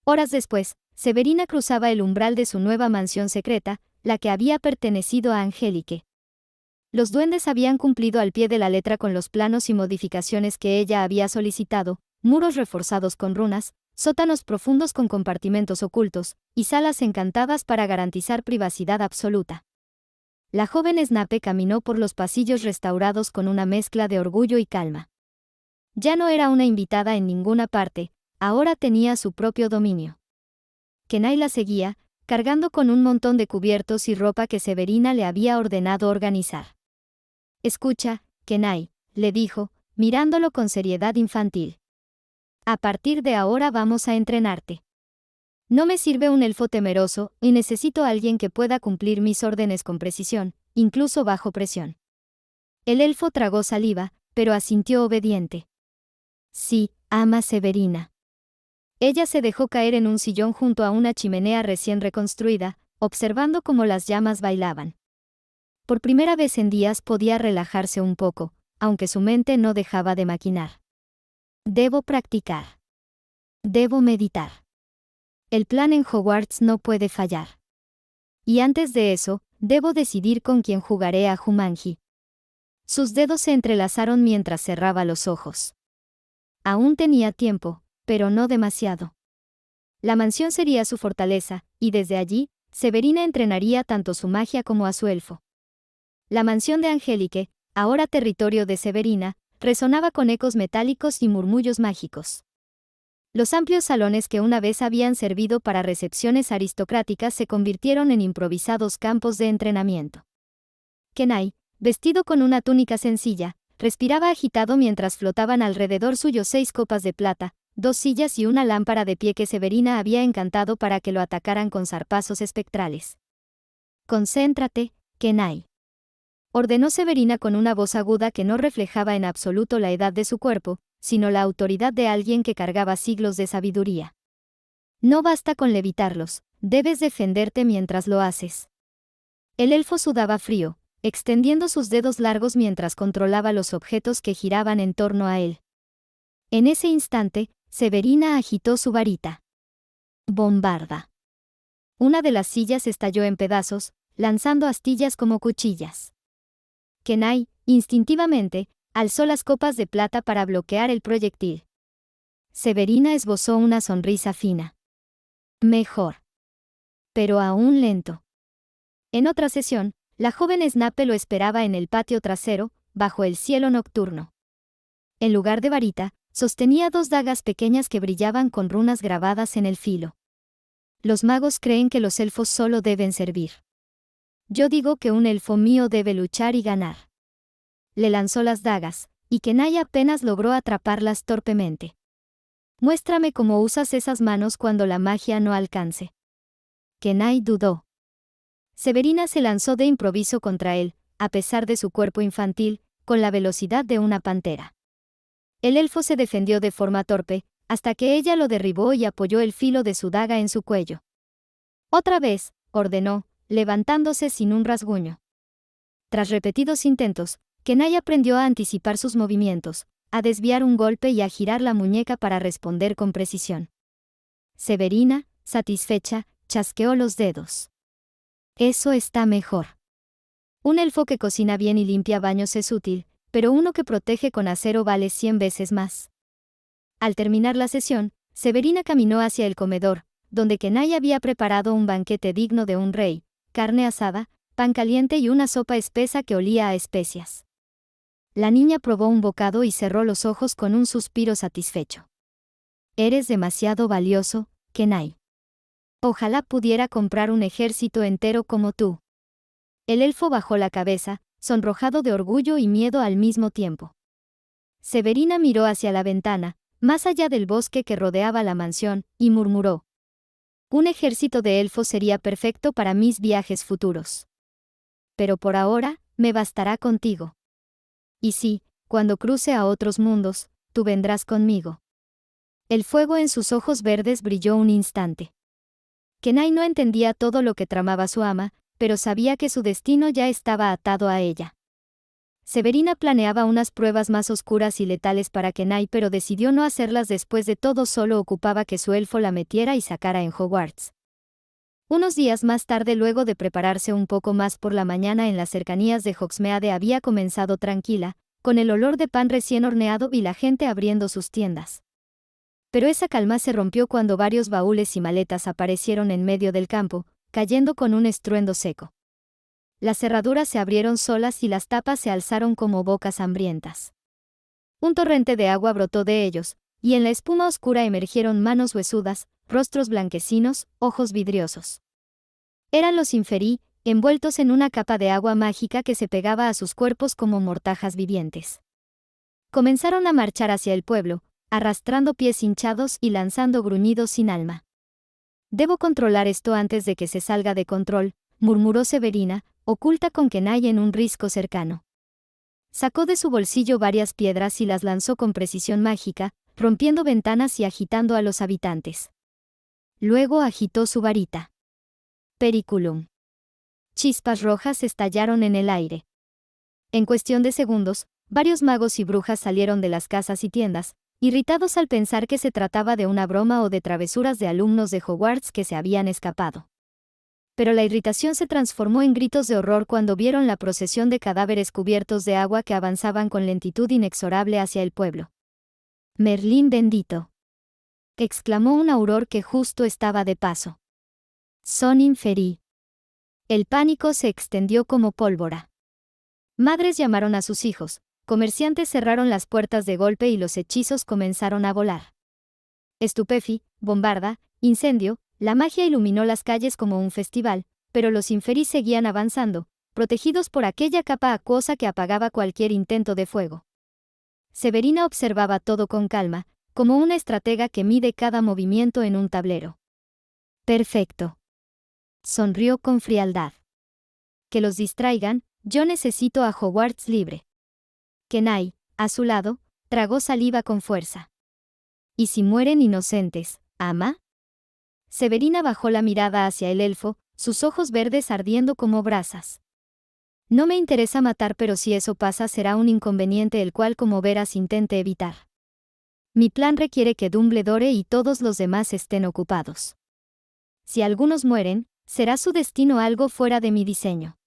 Horas después, Severina cruzaba el umbral de su nueva mansión secreta, la que había pertenecido a Angélique. Los duendes habían cumplido al pie de la letra con los planos y modificaciones que ella había solicitado, muros reforzados con runas, sótanos profundos con compartimentos ocultos, y salas encantadas para garantizar privacidad absoluta. La joven Snape caminó por los pasillos restaurados con una mezcla de orgullo y calma. Ya no era una invitada en ninguna parte, ahora tenía su propio dominio. Kenai la seguía, cargando con un montón de cubiertos y ropa que Severina le había ordenado organizar. «Escucha, Kenai», le dijo, mirándolo con seriedad infantil. «A partir de ahora vamos a entrenarte. No me sirve un elfo temeroso, y necesito a alguien que pueda cumplir mis órdenes con precisión, incluso bajo presión». El elfo tragó saliva, pero asintió obediente. «Sí, ama Severina». Ella se dejó caer en un sillón junto a una chimenea recién reconstruida, observando cómo las llamas bailaban. Por primera vez en días podía relajarse un poco, aunque su mente no dejaba de maquinar. Debo practicar. Debo meditar. El plan en Hogwarts no puede fallar. Y antes de eso, debo decidir con quién jugaré a Jumanji. Sus dedos se entrelazaron mientras cerraba los ojos. Aún tenía tiempo, pero no demasiado. La mansión sería su fortaleza, y desde allí, Severina entrenaría tanto su magia como a su elfo. La mansión de Angélique, ahora territorio de Severina, resonaba con ecos metálicos y murmullos mágicos. Los amplios salones que una vez habían servido para recepciones aristocráticas se convirtieron en improvisados campos de entrenamiento. Kenai, vestido con una túnica sencilla, respiraba agitado mientras flotaban alrededor suyo 6 copas de plata, 2 sillas y una lámpara de pie que Severina había encantado para que lo atacaran con zarpazos espectrales. «Concéntrate, Kenai», ordenó Severina con una voz aguda que no reflejaba en absoluto la edad de su cuerpo, sino la autoridad de alguien que cargaba siglos de sabiduría. «No basta con levitarlos, debes defenderte mientras lo haces». El elfo sudaba frío, extendiendo sus dedos largos mientras controlaba los objetos que giraban en torno a él. En ese instante, Severina agitó su varita. «Bombarda». Una de las sillas estalló en pedazos, lanzando astillas como cuchillas. Kenai, instintivamente, alzó las copas de plata para bloquear el proyectil. Severina esbozó una sonrisa fina. «Mejor. Pero aún lento». En otra sesión, la joven Snape lo esperaba en el patio trasero, bajo el cielo nocturno. En lugar de varita, sostenía 2 dagas pequeñas que brillaban con runas grabadas en el filo. Los magos creen que los elfos solo deben servir. Yo digo que un elfo mío debe luchar y ganar. Le lanzó las dagas, y Kenai apenas logró atraparlas torpemente. «Muéstrame cómo usas esas manos cuando la magia no alcance». Kenai dudó. Severina se lanzó de improviso contra él, a pesar de su cuerpo infantil, con la velocidad de una pantera. El elfo se defendió de forma torpe, hasta que ella lo derribó y apoyó el filo de su daga en su cuello. «Otra vez», ordenó, levantándose sin un rasguño. Tras repetidos intentos, Kenai aprendió a anticipar sus movimientos, a desviar un golpe y a girar la muñeca para responder con precisión. Severina, satisfecha, chasqueó los dedos. «Eso está mejor. Un elfo que cocina bien y limpia baños es útil, pero uno que protege con acero vale 100 veces más». Al terminar la sesión, Severina caminó hacia el comedor, donde Kenai había preparado un banquete digno de un rey, carne asada, pan caliente y una sopa espesa que olía a especias. La niña probó un bocado y cerró los ojos con un suspiro satisfecho. Eres demasiado valioso, Kenai. Ojalá pudiera comprar un ejército entero como tú. El elfo bajó la cabeza, sonrojado de orgullo y miedo al mismo tiempo. Severina miró hacia la ventana, más allá del bosque que rodeaba la mansión, y murmuró: un ejército de elfos sería perfecto para mis viajes futuros. Pero por ahora, me bastará contigo. Y sí, cuando cruce a otros mundos, tú vendrás conmigo. El fuego en sus ojos verdes brilló un instante. Kenai no entendía todo lo que tramaba su ama, pero sabía que su destino ya estaba atado a ella. Severina planeaba unas pruebas más oscuras y letales para Kenai, pero decidió no hacerlas. Después de todo, solo ocupaba que su elfo la metiera y sacara en Hogwarts. Unos días más tarde, luego de prepararse un poco más por la mañana en las cercanías de Hogsmeade, había comenzado tranquila, con el olor de pan recién horneado y la gente abriendo sus tiendas. Pero esa calma se rompió cuando varios baúles y maletas aparecieron en medio del campo, cayendo con un estruendo seco. Las cerraduras se abrieron solas y las tapas se alzaron como bocas hambrientas. Un torrente de agua brotó de ellos, y en la espuma oscura emergieron manos huesudas, rostros blanquecinos, ojos vidriosos. Eran los Inferi, envueltos en una capa de agua mágica que se pegaba a sus cuerpos como mortajas vivientes. Comenzaron a marchar hacia el pueblo, arrastrando pies hinchados y lanzando gruñidos sin alma. Debo controlar esto antes de que se salga de control, murmuró Severina, oculta con Kenai en un risco cercano. Sacó de su bolsillo varias piedras y las lanzó con precisión mágica, rompiendo ventanas y agitando a los habitantes. Luego agitó su varita. Periculum. Chispas rojas estallaron en el aire. En cuestión de segundos, varios magos y brujas salieron de las casas y tiendas, irritados al pensar que se trataba de una broma o de travesuras de alumnos de Hogwarts que se habían escapado. Pero la irritación se transformó en gritos de horror cuando vieron la procesión de cadáveres cubiertos de agua que avanzaban con lentitud inexorable hacia el pueblo. «Merlín bendito», exclamó un auror que justo estaba de paso. «Son Inferi». El pánico se extendió como pólvora. Madres llamaron a sus hijos, comerciantes cerraron las puertas de golpe y los hechizos comenzaron a volar. Estupefi, bombarda, incendio, la magia iluminó las calles como un festival, pero los Inferi seguían avanzando, protegidos por aquella capa acuosa que apagaba cualquier intento de fuego. Severina observaba todo con calma, como una estratega que mide cada movimiento en un tablero. «Perfecto», sonrió con frialdad. «Que los distraigan, yo necesito a Hogwarts libre». Kenai, a su lado, tragó saliva con fuerza. «¿Y si mueren inocentes, ama?» Severina bajó la mirada hacia el elfo, sus ojos verdes ardiendo como brasas. «No me interesa matar, pero si eso pasa será un inconveniente el cual, como verás, intente evitar. Mi plan requiere que Dumbledore y todos los demás estén ocupados. Si algunos mueren, será su destino algo fuera de mi diseño».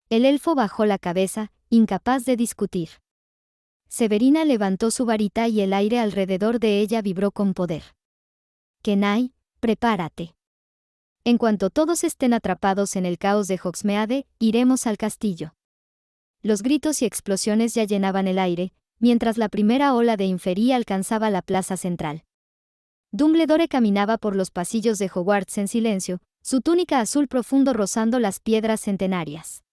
El elfo bajó la cabeza, incapaz de discutir. Severina levantó su varita y el aire alrededor de ella vibró con poder. «Kenai, prepárate. En cuanto todos estén atrapados en el caos de Hogsmeade, iremos al castillo». Los gritos y explosiones ya llenaban el aire, mientras la primera ola de Inferi alcanzaba la plaza central. Dumbledore caminaba por los pasillos de Hogwarts en silencio, su túnica azul profundo rozando las piedras centenarias.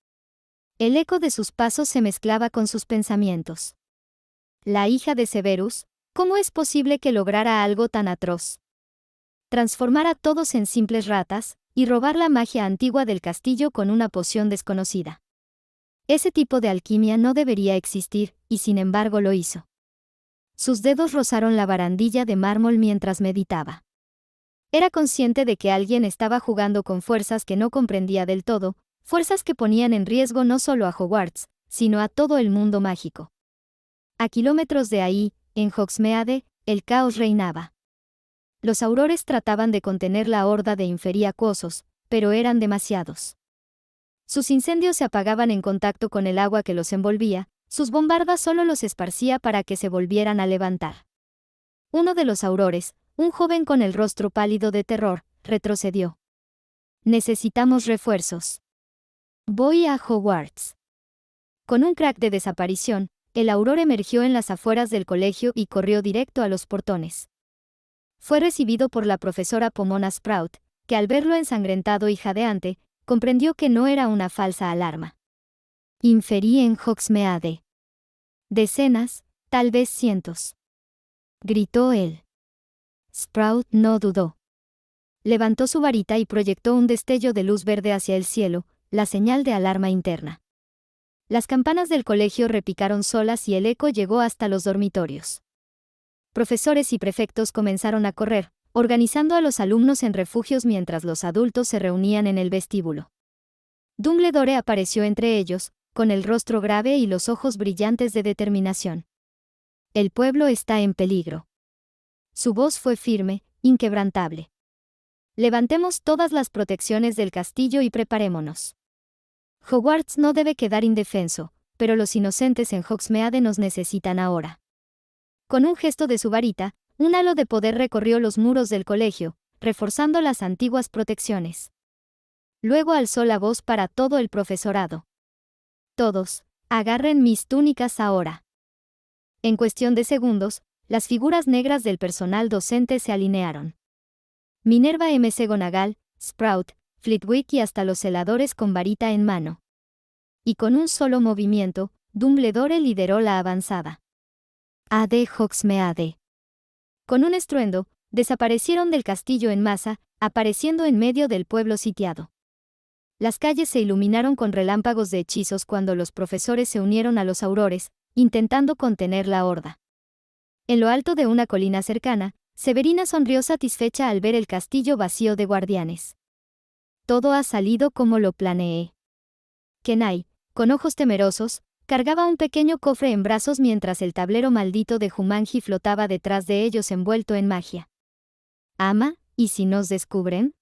El eco de sus pasos se mezclaba con sus pensamientos. La hija de Severus, ¿cómo es posible que lograra algo tan atroz? Transformar a todos en simples ratas, y robar la magia antigua del castillo con una poción desconocida. Ese tipo de alquimia no debería existir, y sin embargo lo hizo. Sus dedos rozaron la barandilla de mármol mientras meditaba. Era consciente de que alguien estaba jugando con fuerzas que no comprendía del todo, fuerzas que ponían en riesgo no solo a Hogwarts, sino a todo el mundo mágico. A kilómetros de ahí, en Hogsmeade, el caos reinaba. Los aurores trataban de contener la horda de Inferi acuosos, pero eran demasiados. Sus incendios se apagaban en contacto con el agua que los envolvía, sus bombardas solo los esparcía para que se volvieran a levantar. Uno de los aurores, un joven con el rostro pálido de terror, retrocedió. «Necesitamos refuerzos. Voy a Hogwarts». Con un crack de desaparición, el auror emergió en las afueras del colegio y corrió directo a los portones. Fue recibido por la profesora Pomona Sprout, que al verlo ensangrentado y jadeante, comprendió que no era una falsa alarma. Inferí en Hogsmeade. Decenas, tal vez cientos. Gritó él. Sprout no dudó. Levantó su varita y proyectó un destello de luz verde hacia el cielo, la señal de alarma interna. Las campanas del colegio repicaron solas y el eco llegó hasta los dormitorios. Profesores y prefectos comenzaron a correr, organizando a los alumnos en refugios mientras los adultos se reunían en el vestíbulo. Dumbledore apareció entre ellos, con el rostro grave y los ojos brillantes de determinación. El pueblo está en peligro. Su voz fue firme, inquebrantable. Levantemos todas las protecciones del castillo y preparémonos. Hogwarts no debe quedar indefenso, pero los inocentes en Hogsmeade nos necesitan ahora. Con un gesto de su varita, un halo de poder recorrió los muros del colegio, reforzando las antiguas protecciones. Luego alzó la voz para todo el profesorado. Todos, agarren mis túnicas ahora. En cuestión de segundos, las figuras negras del personal docente se alinearon. Minerva McGonagall, Sprout, Flitwick y hasta los celadores con varita en mano. Y con un solo movimiento, Dumbledore lideró la avanzada. Ade Hogsmeade. Con un estruendo, desaparecieron del castillo en masa, apareciendo en medio del pueblo sitiado. Las calles se iluminaron con relámpagos de hechizos cuando los profesores se unieron a los aurores, intentando contener la horda. En lo alto de una colina cercana, Severina sonrió satisfecha al ver el castillo vacío de guardianes. Todo ha salido como lo planeé. Kenai, con ojos temerosos, cargaba un pequeño cofre en brazos mientras el tablero maldito de Jumanji flotaba detrás de ellos envuelto en magia. «Ama, ¿y si nos descubren?»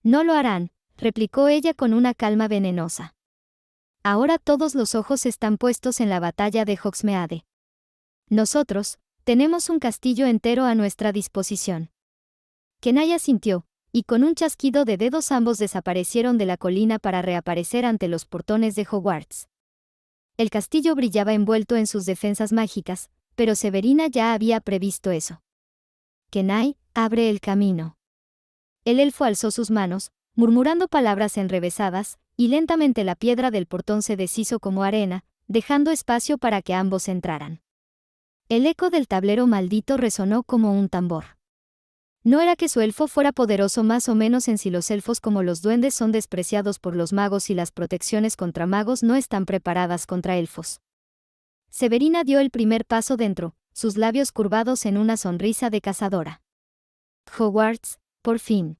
«No lo harán», replicó ella con una calma venenosa. «Ahora todos los ojos están puestos en la batalla de Hogsmeade. Nosotros, tenemos un castillo entero a nuestra disposición». Kenai asintió, y con un chasquido de dedos ambos desaparecieron de la colina para reaparecer ante los portones de Hogwarts. El castillo brillaba envuelto en sus defensas mágicas, pero Severina ya había previsto eso. «Kenai, abre el camino». El elfo alzó sus manos, murmurando palabras enrevesadas, y lentamente la piedra del portón se deshizo como arena, dejando espacio para que ambos entraran. El eco del tablero maldito resonó como un tambor. No era que su elfo fuera poderoso más o menos en si los elfos como los duendes son despreciados por los magos y las protecciones contra magos no están preparadas contra elfos. Severina dio el primer paso dentro, sus labios curvados en una sonrisa de cazadora. Hogwarts, por fin.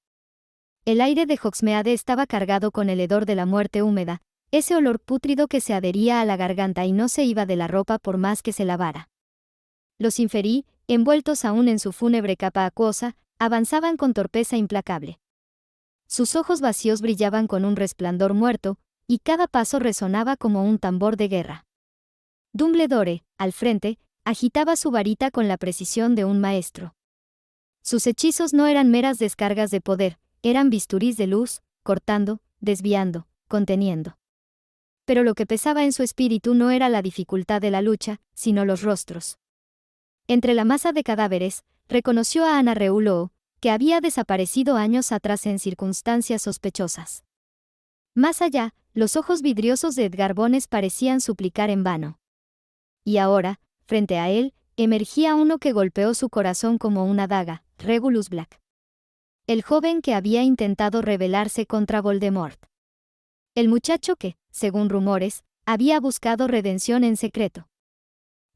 El aire de Hogsmeade estaba cargado con el hedor de la muerte húmeda, ese olor pútrido que se adhería a la garganta y no se iba de la ropa por más que se lavara. Los Inferi, envueltos aún en su fúnebre capa acuosa, avanzaban con torpeza implacable. Sus ojos vacíos brillaban con un resplandor muerto, y cada paso resonaba como un tambor de guerra. Dumbledore, al frente, agitaba su varita con la precisión de un maestro. Sus hechizos no eran meras descargas de poder, eran bisturís de luz, cortando, desviando, conteniendo. Pero lo que pesaba en su espíritu no era la dificultad de la lucha, sino los rostros. Entre la masa de cadáveres, reconoció a Ana Reulo, que había desaparecido años atrás en circunstancias sospechosas. Más allá, los ojos vidriosos de Edgar Bones parecían suplicar en vano. Y ahora, frente a él, emergía uno que golpeó su corazón como una daga, Regulus Black. El joven que había intentado rebelarse contra Voldemort. El muchacho que, según rumores, había buscado redención en secreto.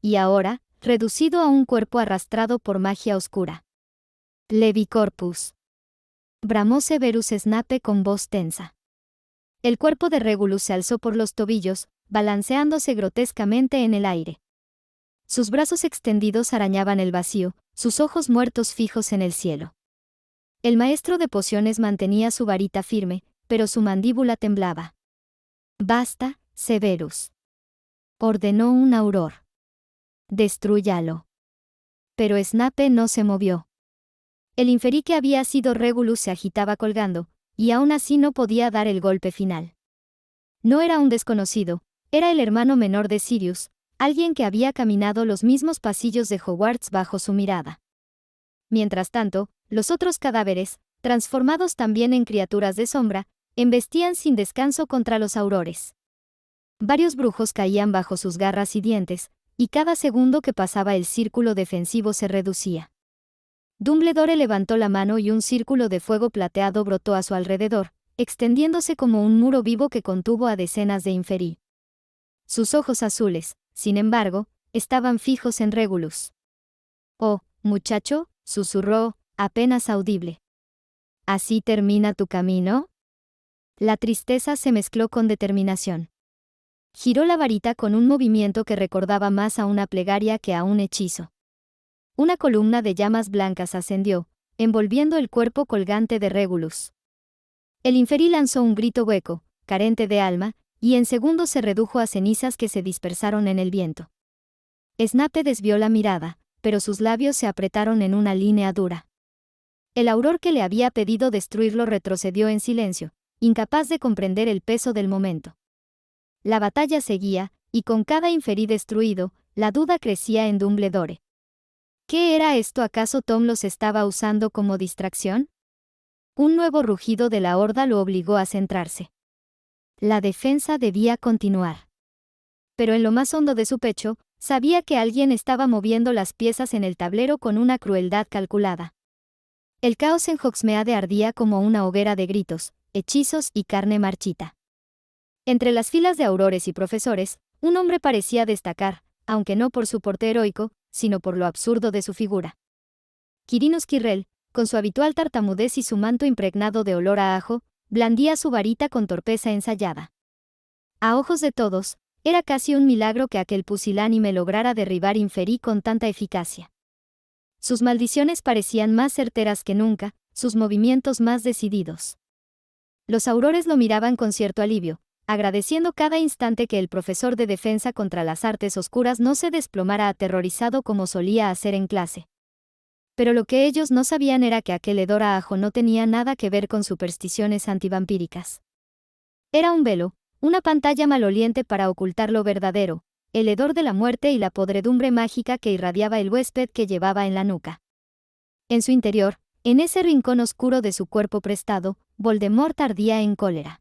Y ahora, reducido a un cuerpo arrastrado por magia oscura. Levicorpus. Bramó Severus Snape con voz tensa. El cuerpo de Regulus se alzó por los tobillos, balanceándose grotescamente en el aire. Sus brazos extendidos arañaban el vacío, sus ojos muertos fijos en el cielo. El maestro de pociones mantenía su varita firme, pero su mandíbula temblaba. «Basta, Severus», ordenó un auror. «Destrúyalo». Pero Snape no se movió. El inferi que había sido Regulus se agitaba colgando, y aún así no podía dar el golpe final. No era un desconocido, era el hermano menor de Sirius, alguien que había caminado los mismos pasillos de Hogwarts bajo su mirada. Mientras tanto, los otros cadáveres, transformados también en criaturas de sombra, embestían sin descanso contra los aurores. Varios brujos caían bajo sus garras y dientes, y cada segundo que pasaba el círculo defensivo se reducía. Dumbledore levantó la mano y un círculo de fuego plateado brotó a su alrededor, extendiéndose como un muro vivo que contuvo a decenas de Inferi. Sus ojos azules, sin embargo, estaban fijos en Regulus. «Oh, muchacho», susurró, apenas audible. «¿Así termina tu camino?» La tristeza se mezcló con determinación. Giró la varita con un movimiento que recordaba más a una plegaria que a un hechizo. Una columna de llamas blancas ascendió, envolviendo el cuerpo colgante de Regulus. El Inferi lanzó un grito hueco, carente de alma, y en segundos se redujo a cenizas que se dispersaron en el viento. Snape desvió la mirada, pero sus labios se apretaron en una línea dura. El auror que le había pedido destruirlo retrocedió en silencio, incapaz de comprender el peso del momento. La batalla seguía, y con cada Inferi destruido, la duda crecía en Dumbledore. ¿Qué era esto? ¿Acaso Tom los estaba usando como distracción? Un nuevo rugido de la horda lo obligó a centrarse. La defensa debía continuar. Pero en lo más hondo de su pecho, sabía que alguien estaba moviendo las piezas en el tablero con una crueldad calculada. El caos en Hogsmeade ardía como una hoguera de gritos, hechizos y carne marchita. Entre las filas de aurores y profesores, un hombre parecía destacar, aunque no por su porte heroico, sino por lo absurdo de su figura. Quirinus Quirrell, con su habitual tartamudez y su manto impregnado de olor a ajo, blandía su varita con torpeza ensayada. A ojos de todos, era casi un milagro que aquel pusilánime lograra derribar Inferi con tanta eficacia. Sus maldiciones parecían más certeras que nunca, sus movimientos más decididos. Los aurores lo miraban con cierto alivio, agradeciendo cada instante que el profesor de defensa contra las artes oscuras no se desplomara aterrorizado como solía hacer en clase. Pero lo que ellos no sabían era que aquel hedor a ajo no tenía nada que ver con supersticiones antivampíricas. Era un velo, una pantalla maloliente para ocultar lo verdadero, el hedor de la muerte y la podredumbre mágica que irradiaba el huésped que llevaba en la nuca. En su interior, en ese rincón oscuro de su cuerpo prestado, Voldemort ardía en cólera.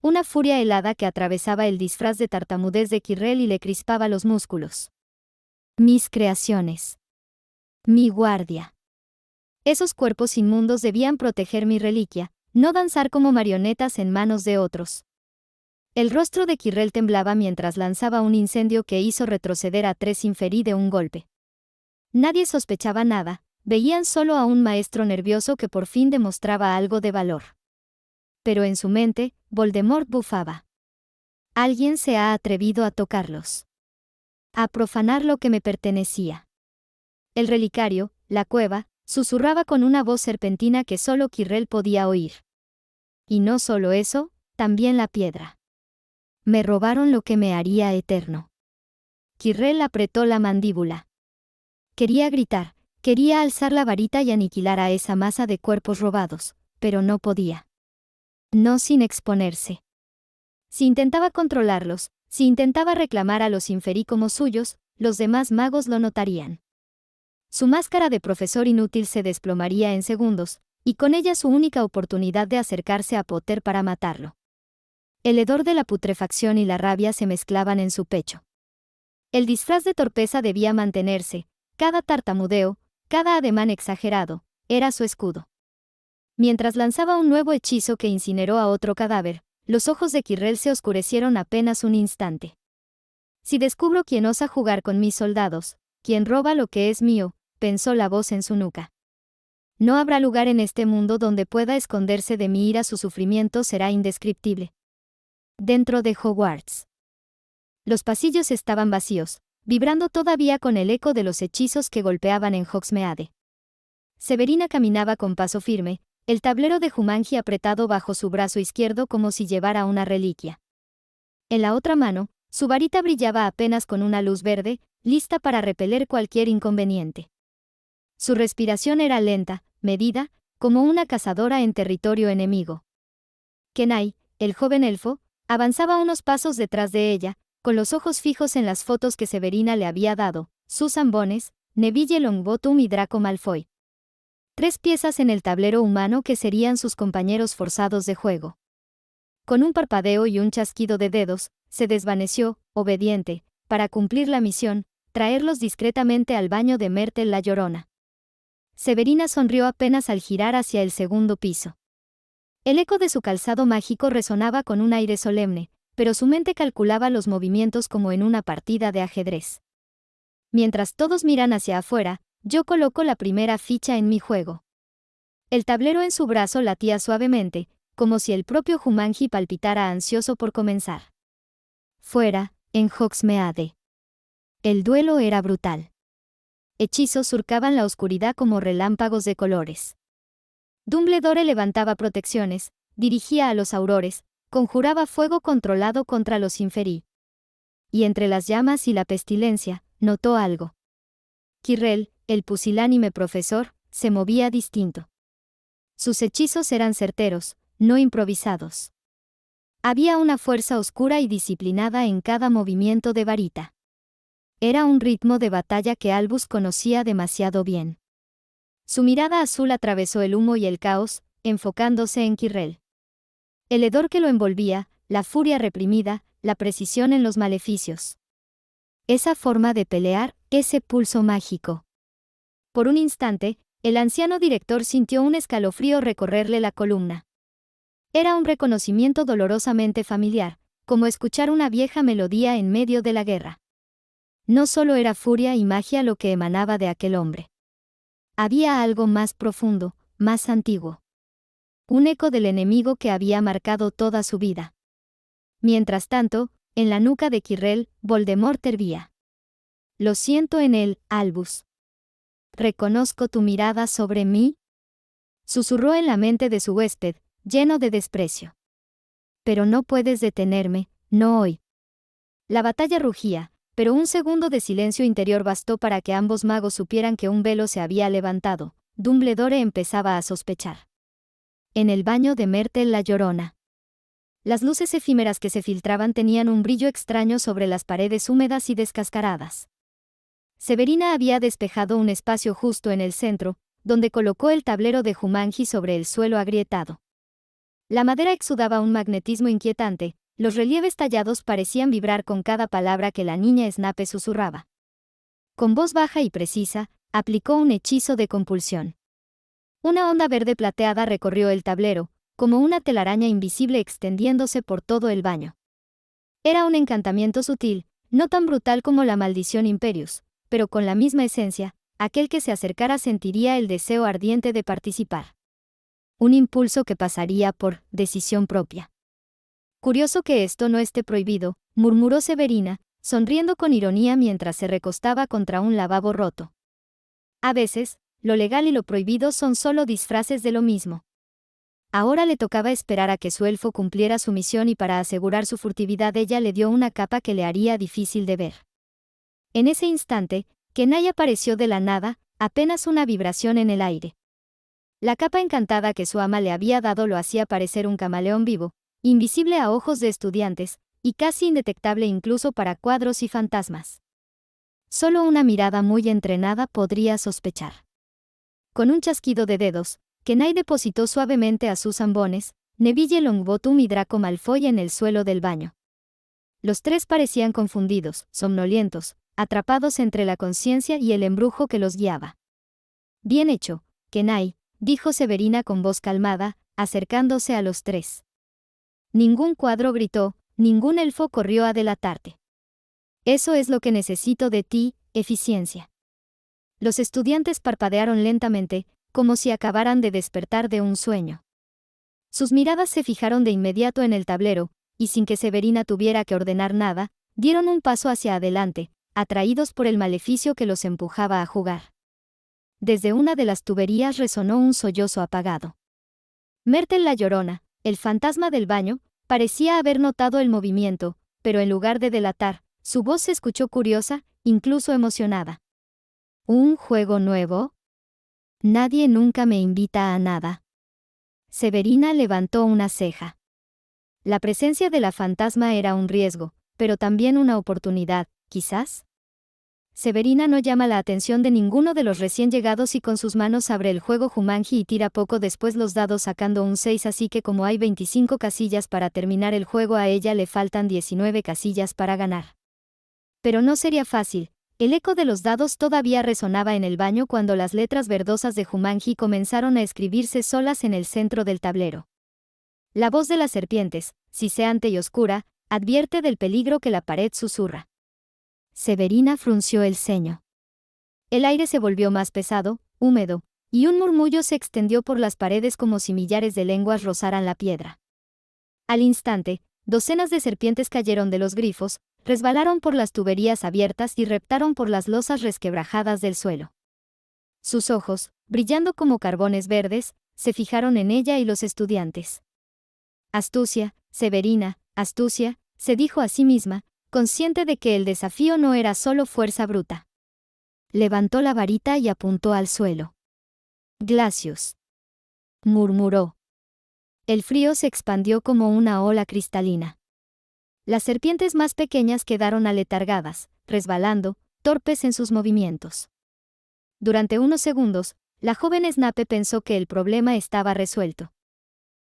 Una furia helada que atravesaba el disfraz de tartamudez de Quirrell y le crispaba los músculos. Mis creaciones. Mi guardia. Esos cuerpos inmundos debían proteger mi reliquia, no danzar como marionetas en manos de otros. El rostro de Quirrell temblaba mientras lanzaba un incendio que hizo retroceder a 3 Inferi de un golpe. Nadie sospechaba nada, veían solo a un maestro nervioso que por fin demostraba algo de valor. Pero en su mente, Voldemort bufaba. Alguien se ha atrevido a tocarlos. A profanar lo que me pertenecía. El relicario, la cueva, susurraba con una voz serpentina que solo Quirrell podía oír. Y no solo eso, también la piedra. Me robaron lo que me haría eterno. Quirrell apretó la mandíbula. Quería gritar, quería alzar la varita y aniquilar a esa masa de cuerpos robados, pero no podía. No sin exponerse. Si intentaba controlarlos, si intentaba reclamar a los Inferi como suyos, los demás magos lo notarían. Su máscara de profesor inútil se desplomaría en segundos, y con ella su única oportunidad de acercarse a Potter para matarlo. El hedor de la putrefacción y la rabia se mezclaban en su pecho. El disfraz de torpeza debía mantenerse, cada tartamudeo, cada ademán exagerado, era su escudo. Mientras lanzaba un nuevo hechizo que incineró a otro cadáver, los ojos de Quirrell se oscurecieron apenas un instante. Si descubro quién osa jugar con mis soldados, quien roba lo que es mío, pensó la voz en su nuca. No habrá lugar en este mundo donde pueda esconderse de mi ira, su sufrimiento será indescriptible. Dentro de Hogwarts. Los pasillos estaban vacíos, vibrando todavía con el eco de los hechizos que golpeaban en Hogsmeade. Severina caminaba con paso firme, el tablero de Jumanji apretado bajo su brazo izquierdo como si llevara una reliquia. En la otra mano, su varita brillaba apenas con una luz verde, lista para repeler cualquier inconveniente. Su respiración era lenta, medida, como una cazadora en territorio enemigo. Kenai, el joven elfo, avanzaba unos pasos detrás de ella, con los ojos fijos en las fotos que Severina le había dado, Susan Bones, Neville Longbottom y Draco Malfoy. 3 piezas en el tablero humano que serían sus compañeros forzados de juego. Con un parpadeo y un chasquido de dedos, se desvaneció, obediente, para cumplir la misión, traerlos discretamente al baño de Myrtle la Llorona. Severina sonrió apenas al girar hacia el segundo piso. El eco de su calzado mágico resonaba con un aire solemne, pero su mente calculaba los movimientos como en una partida de ajedrez. Mientras todos miran hacia afuera, yo coloco la primera ficha en mi juego. El tablero en su brazo latía suavemente, como si el propio Jumanji palpitara ansioso por comenzar. Fuera, en Hogsmeade. El duelo era brutal. Hechizos surcaban la oscuridad como relámpagos de colores. Dumbledore levantaba protecciones, dirigía a los aurores, conjuraba fuego controlado contra los Inferi. Y entre las llamas y la pestilencia, notó algo. Quirrell, el pusilánime profesor, se movía distinto. Sus hechizos eran certeros, no improvisados. Había una fuerza oscura y disciplinada en cada movimiento de varita. Era un ritmo de batalla que Albus conocía demasiado bien. Su mirada azul atravesó el humo y el caos, enfocándose en Quirrell. El hedor que lo envolvía, la furia reprimida, la precisión en los maleficios. Esa forma de pelear, ese pulso mágico. Por un instante, el anciano director sintió un escalofrío recorrerle la columna. Era un reconocimiento dolorosamente familiar, como escuchar una vieja melodía en medio de la guerra. No solo era furia y magia lo que emanaba de aquel hombre. Había algo más profundo, más antiguo. Un eco del enemigo que había marcado toda su vida. Mientras tanto, en la nuca de Quirrell, Voldemort hervía. Lo siento en él, Albus. ¿Reconozco tu mirada sobre mí? Susurró en la mente de su huésped, lleno de desprecio. Pero no puedes detenerme, no hoy. La batalla rugía, pero un segundo de silencio interior bastó para que ambos magos supieran que un velo se había levantado. Dumbledore empezaba a sospechar. En el baño de Myrtle la Llorona. Las luces efímeras que se filtraban tenían un brillo extraño sobre las paredes húmedas y descascaradas. Severina había despejado un espacio justo en el centro, donde colocó el tablero de Jumanji sobre el suelo agrietado. La madera exudaba un magnetismo inquietante, los relieves tallados parecían vibrar con cada palabra que la niña Snape susurraba. Con voz baja y precisa, aplicó un hechizo de compulsión. Una onda verde plateada recorrió el tablero, como una telaraña invisible extendiéndose por todo el baño. Era un encantamiento sutil, no tan brutal como la maldición Imperius, pero con la misma esencia, aquel que se acercara sentiría el deseo ardiente de participar. Un impulso que pasaría por decisión propia. Curioso que esto no esté prohibido, murmuró Severina, sonriendo con ironía mientras se recostaba contra un lavabo roto. A veces, lo legal y lo prohibido son solo disfraces de lo mismo. Ahora le tocaba esperar a que su elfo cumpliera su misión y para asegurar su furtividad ella le dio una capa que le haría difícil de ver. En ese instante, Kenai apareció de la nada, apenas una vibración en el aire. La capa encantada que su ama le había dado lo hacía parecer un camaleón vivo, invisible a ojos de estudiantes, y casi indetectable incluso para cuadros y fantasmas. Solo una mirada muy entrenada podría sospechar. Con un chasquido de dedos, Kenai depositó suavemente a Susan Bones, Neville Longbottom y Draco Malfoy en el suelo del baño. Los tres parecían confundidos, somnolientos, atrapados entre la conciencia y el embrujo que los guiaba. Bien hecho, Kenai, dijo Severina con voz calmada, acercándose a los tres. Ningún cuadro gritó, ningún elfo corrió a delatarte. Eso es lo que necesito de ti, eficiencia. Los estudiantes parpadearon lentamente, como si acabaran de despertar de un sueño. Sus miradas se fijaron de inmediato en el tablero, y sin que Severina tuviera que ordenar nada, dieron un paso hacia adelante, atraídos por el maleficio que los empujaba a jugar. Desde una de las tuberías resonó un sollozo apagado. Myrtle la Llorona, el fantasma del baño, parecía haber notado el movimiento, pero en lugar de delatar, su voz se escuchó curiosa, incluso emocionada. ¿Un juego nuevo? Nadie nunca me invita a nada. Severina levantó una ceja. La presencia de la fantasma era un riesgo, pero también una oportunidad, quizás. Severina no llama la atención de ninguno de los recién llegados y con sus manos abre el juego Jumanji y tira poco después los dados sacando un 6, así que como hay 25 casillas para terminar el juego, a ella le faltan 19 casillas para ganar. Pero no sería fácil. El eco de los dados todavía resonaba en el baño cuando las letras verdosas de Jumanji comenzaron a escribirse solas en el centro del tablero. La voz de las serpientes, siseante y oscura, advierte del peligro que la pared susurra. Severina frunció el ceño. El aire se volvió más pesado, húmedo, y un murmullo se extendió por las paredes como si millares de lenguas rozaran la piedra. Al instante, docenas de serpientes cayeron de los grifos, resbalaron por las tuberías abiertas y reptaron por las losas resquebrajadas del suelo. Sus ojos, brillando como carbones verdes, se fijaron en ella y los estudiantes. Astucia, Severina, astucia, se dijo a sí misma, consciente de que el desafío no era solo fuerza bruta. Levantó la varita y apuntó al suelo. Glacius. Murmuró. El frío se expandió como una ola cristalina. Las serpientes más pequeñas quedaron aletargadas, resbalando, torpes en sus movimientos. Durante unos segundos, la joven Snape pensó que el problema estaba resuelto.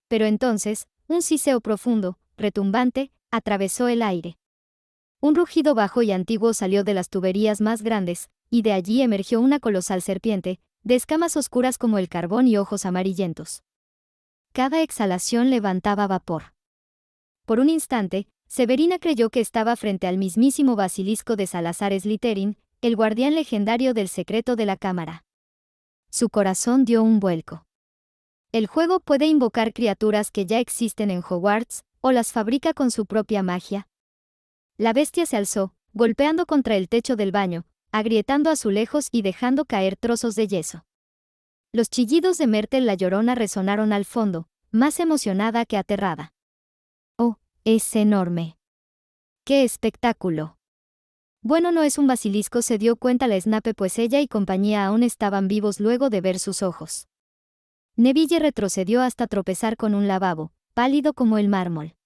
Pero entonces, un siseo profundo, retumbante, atravesó el aire. Un rugido bajo y antiguo salió de las tuberías más grandes, y de allí emergió una colosal serpiente, de escamas oscuras como el carbón y ojos amarillentos. Cada exhalación levantaba vapor. Por un instante, Severina creyó que estaba frente al mismísimo basilisco de Salazar Slytherin, el guardián legendario del secreto de la cámara. Su corazón dio un vuelco. El juego puede invocar criaturas que ya existen en Hogwarts, o las fabrica con su propia magia. La bestia se alzó, golpeando contra el techo del baño, agrietando azulejos y dejando caer trozos de yeso. Los chillidos de Myrtle la Llorona resonaron al fondo, más emocionada que aterrada. ¡Oh, es enorme! ¡Qué espectáculo! Bueno, no es un basilisco, se dio cuenta la Snape, pues ella y compañía aún estaban vivos luego de ver sus ojos. Neville retrocedió hasta tropezar con un lavabo, pálido como el mármol.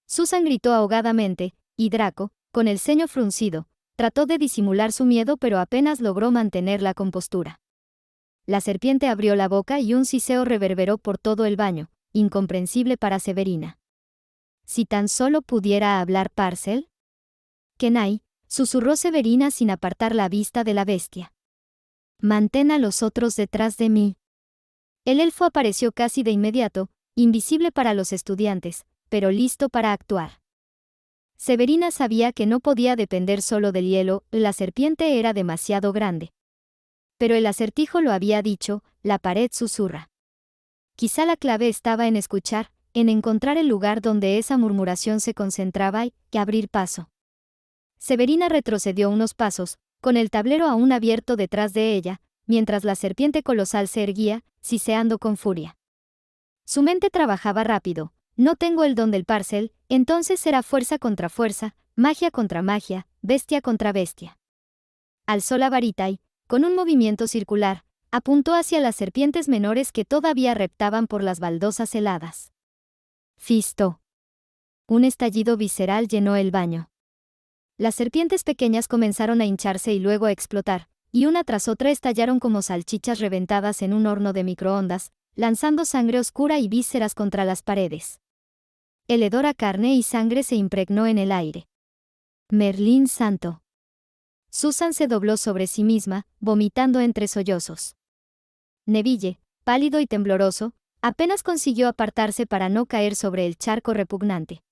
Susan gritó ahogadamente, y Draco, con el ceño fruncido, trató de disimular su miedo pero apenas logró mantener la compostura. La serpiente abrió la boca y un siseo reverberó por todo el baño, incomprensible para Severina. Si tan solo pudiera hablar Parcel. Kenai, susurró Severina sin apartar la vista de la bestia. Mantén a los otros detrás de mí. El elfo apareció casi de inmediato, invisible para los estudiantes, pero listo para actuar. Severina sabía que no podía depender solo del hielo, la serpiente era demasiado grande. Pero el acertijo lo había dicho, la pared susurra. Quizá la clave estaba en escuchar, en encontrar el lugar donde esa murmuración se concentraba y abrir paso. Severina retrocedió unos pasos, con el tablero aún abierto detrás de ella, mientras la serpiente colosal se erguía, siseando con furia. Su mente trabajaba rápido. No tengo el don del Parcel, entonces será fuerza contra fuerza, magia contra magia, bestia contra bestia. Alzó la varita y, con un movimiento circular, apuntó hacia las serpientes menores que todavía reptaban por las baldosas heladas. Fistó. Un estallido visceral llenó el baño. Las serpientes pequeñas comenzaron a hincharse y luego a explotar, y una tras otra estallaron como salchichas reventadas en un horno de microondas, lanzando sangre oscura y vísceras contra las paredes. El hedor a carne y sangre se impregnó en el aire. Merlín santo. Susan se dobló sobre sí misma, vomitando entre sollozos. Neville, pálido y tembloroso, apenas consiguió apartarse para no caer sobre el charco repugnante.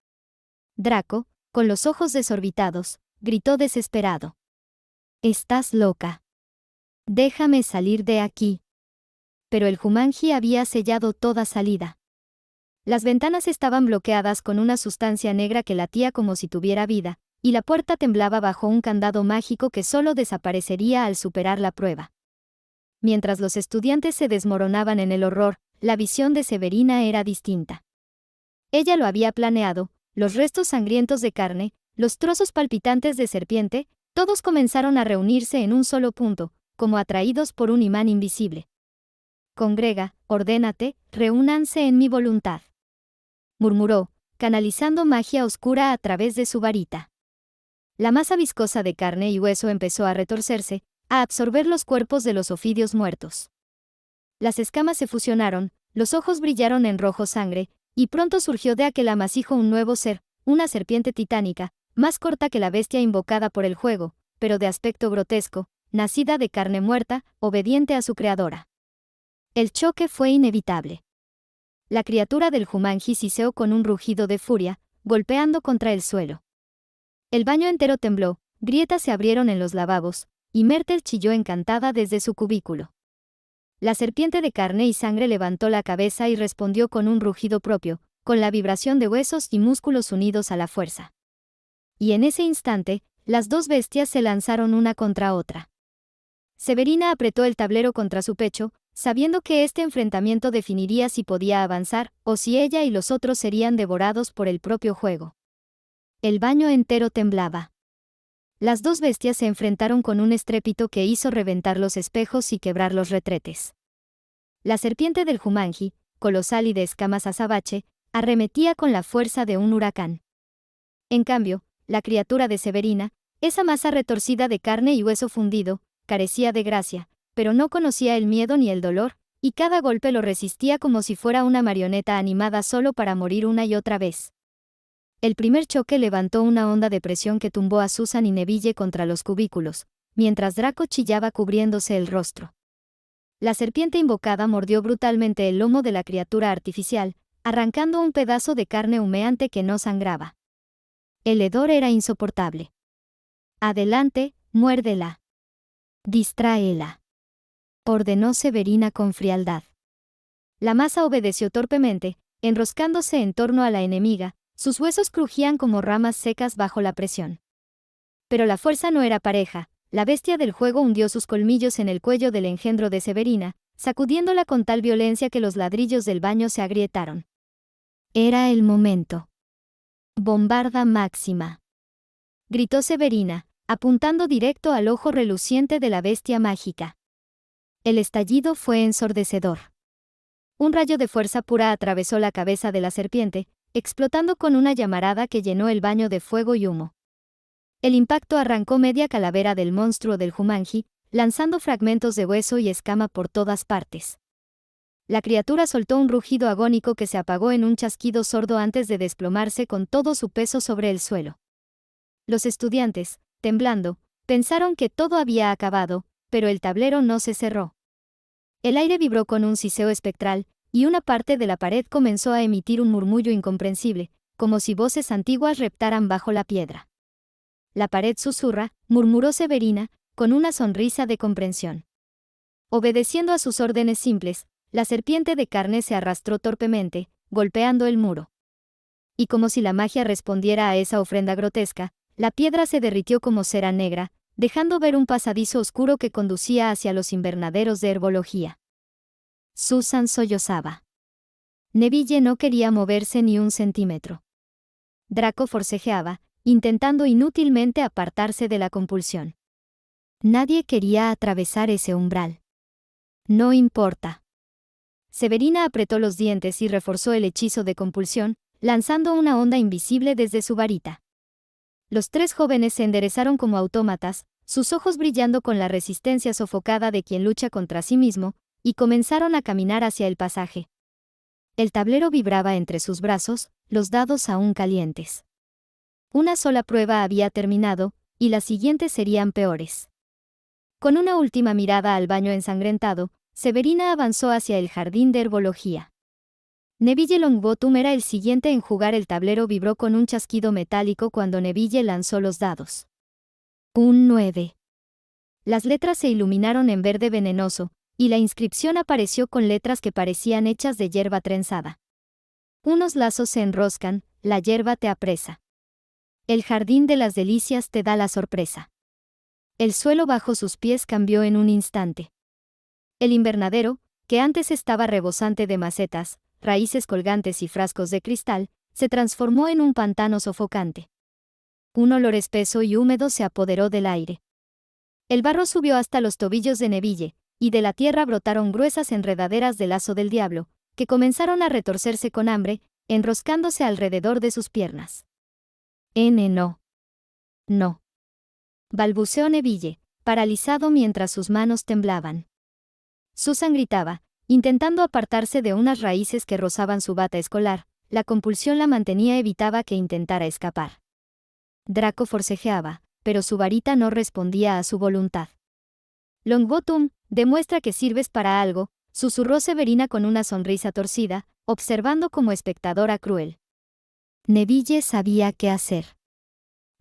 Draco, con los ojos desorbitados, gritó desesperado. «Estás loca. Déjame salir de aquí». Pero el Jumanji había sellado toda salida. Las ventanas estaban bloqueadas con una sustancia negra que latía como si tuviera vida, y la puerta temblaba bajo un candado mágico que solo desaparecería al superar la prueba. Mientras los estudiantes se desmoronaban en el horror, la visión de Severina era distinta. Ella lo había planeado, los restos sangrientos de carne, los trozos palpitantes de serpiente, todos comenzaron a reunirse en un solo punto, como atraídos por un imán invisible. «Congrega, ordénate, reúnanse en mi voluntad», murmuró, canalizando magia oscura a través de su varita. La masa viscosa de carne y hueso empezó a retorcerse, a absorber los cuerpos de los ofidios muertos. Las escamas se fusionaron, los ojos brillaron en rojo sangre, y pronto surgió de aquel amasijo un nuevo ser, una serpiente titánica, más corta que la bestia invocada por el juego, pero de aspecto grotesco, nacida de carne muerta, obediente a su creadora. El choque fue inevitable. La criatura del Jumanji siseó con un rugido de furia, golpeando contra el suelo. El baño entero tembló, grietas se abrieron en los lavabos, y Myrtle chilló encantada desde su cubículo. La serpiente de carne y sangre levantó la cabeza y respondió con un rugido propio, con la vibración de huesos y músculos unidos a la fuerza. Y en ese instante, las dos bestias se lanzaron una contra otra. Severina apretó el tablero contra su pecho, sabiendo que este enfrentamiento definiría si podía avanzar, o si ella y los otros serían devorados por el propio juego. El baño entero temblaba. Las dos bestias se enfrentaron con un estrépito que hizo reventar los espejos y quebrar los retretes. La serpiente del Jumanji, colosal y de escamas azabache, arremetía con la fuerza de un huracán. En cambio, la criatura de Severina, esa masa retorcida de carne y hueso fundido, carecía de gracia, pero no conocía el miedo ni el dolor, y cada golpe lo resistía como si fuera una marioneta animada solo para morir una y otra vez. El primer choque levantó una onda de presión que tumbó a Susan y Neville contra los cubículos, mientras Draco chillaba cubriéndose el rostro. La serpiente invocada mordió brutalmente el lomo de la criatura artificial, arrancando un pedazo de carne humeante que no sangraba. El hedor era insoportable. Adelante, muérdela. Distráela, ordenó Severina con frialdad. La masa obedeció torpemente, enroscándose en torno a la enemiga, sus huesos crujían como ramas secas bajo la presión. Pero la fuerza no era pareja, la bestia del juego hundió sus colmillos en el cuello del engendro de Severina, sacudiéndola con tal violencia que los ladrillos del baño se agrietaron. Era el momento. Bombarda máxima, gritó Severina, apuntando directo al ojo reluciente de la bestia mágica. El estallido fue ensordecedor. Un rayo de fuerza pura atravesó la cabeza de la serpiente, explotando con una llamarada que llenó el baño de fuego y humo. El impacto arrancó media calavera del monstruo del Jumanji, lanzando fragmentos de hueso y escama por todas partes. La criatura soltó un rugido agónico que se apagó en un chasquido sordo antes de desplomarse con todo su peso sobre el suelo. Los estudiantes, temblando, pensaron que todo había acabado, pero el tablero no se cerró. El aire vibró con un siseo espectral, y una parte de la pared comenzó a emitir un murmullo incomprensible, como si voces antiguas reptaran bajo la piedra. La pared susurra, murmuró Severina, con una sonrisa de comprensión. Obedeciendo a sus órdenes simples, la serpiente de carne se arrastró torpemente, golpeando el muro. Y como si la magia respondiera a esa ofrenda grotesca, la piedra se derritió como cera negra, dejando ver un pasadizo oscuro que conducía hacia los invernaderos de herbología. Susan sollozaba. Neville no quería moverse ni un centímetro. Draco forcejeaba, intentando inútilmente apartarse de la compulsión. Nadie quería atravesar ese umbral. No importa. Severina apretó los dientes y reforzó el hechizo de compulsión, lanzando una onda invisible desde su varita. Los tres jóvenes se enderezaron como autómatas, sus ojos brillando con la resistencia sofocada de quien lucha contra sí mismo, y comenzaron a caminar hacia el pasaje. El tablero vibraba entre sus brazos, los dados aún calientes. Una sola prueba había terminado, y las siguientes serían peores. Con una última mirada al baño ensangrentado, Severina avanzó hacia el jardín de herbología. Neville Longbottom era el siguiente en jugar. El tablero vibró con un chasquido metálico cuando Neville lanzó los dados. Un 9. Las letras se iluminaron en verde venenoso, y la inscripción apareció con letras que parecían hechas de hierba trenzada. Unos lazos se enroscan, la hierba te apresa. El jardín de las delicias te da la sorpresa. El suelo bajo sus pies cambió en un instante. El invernadero, que antes estaba rebosante de macetas, raíces colgantes y frascos de cristal, se transformó en un pantano sofocante. Un olor espeso y húmedo se apoderó del aire. El barro subió hasta los tobillos de Neville, y de la tierra brotaron gruesas enredaderas de lazo del diablo, que comenzaron a retorcerse con hambre, enroscándose alrededor de sus piernas. No. No. balbuceó Neville, paralizado mientras sus manos temblaban. Susan gritaba, intentando apartarse de unas raíces que rozaban su bata escolar. La compulsión la mantenía, evitaba que intentara escapar. Draco forcejeaba, pero su varita no respondía a su voluntad. Longbottom, demuestra que sirves para algo, susurró Severina con una sonrisa torcida, observando como espectadora cruel. Neville sabía qué hacer.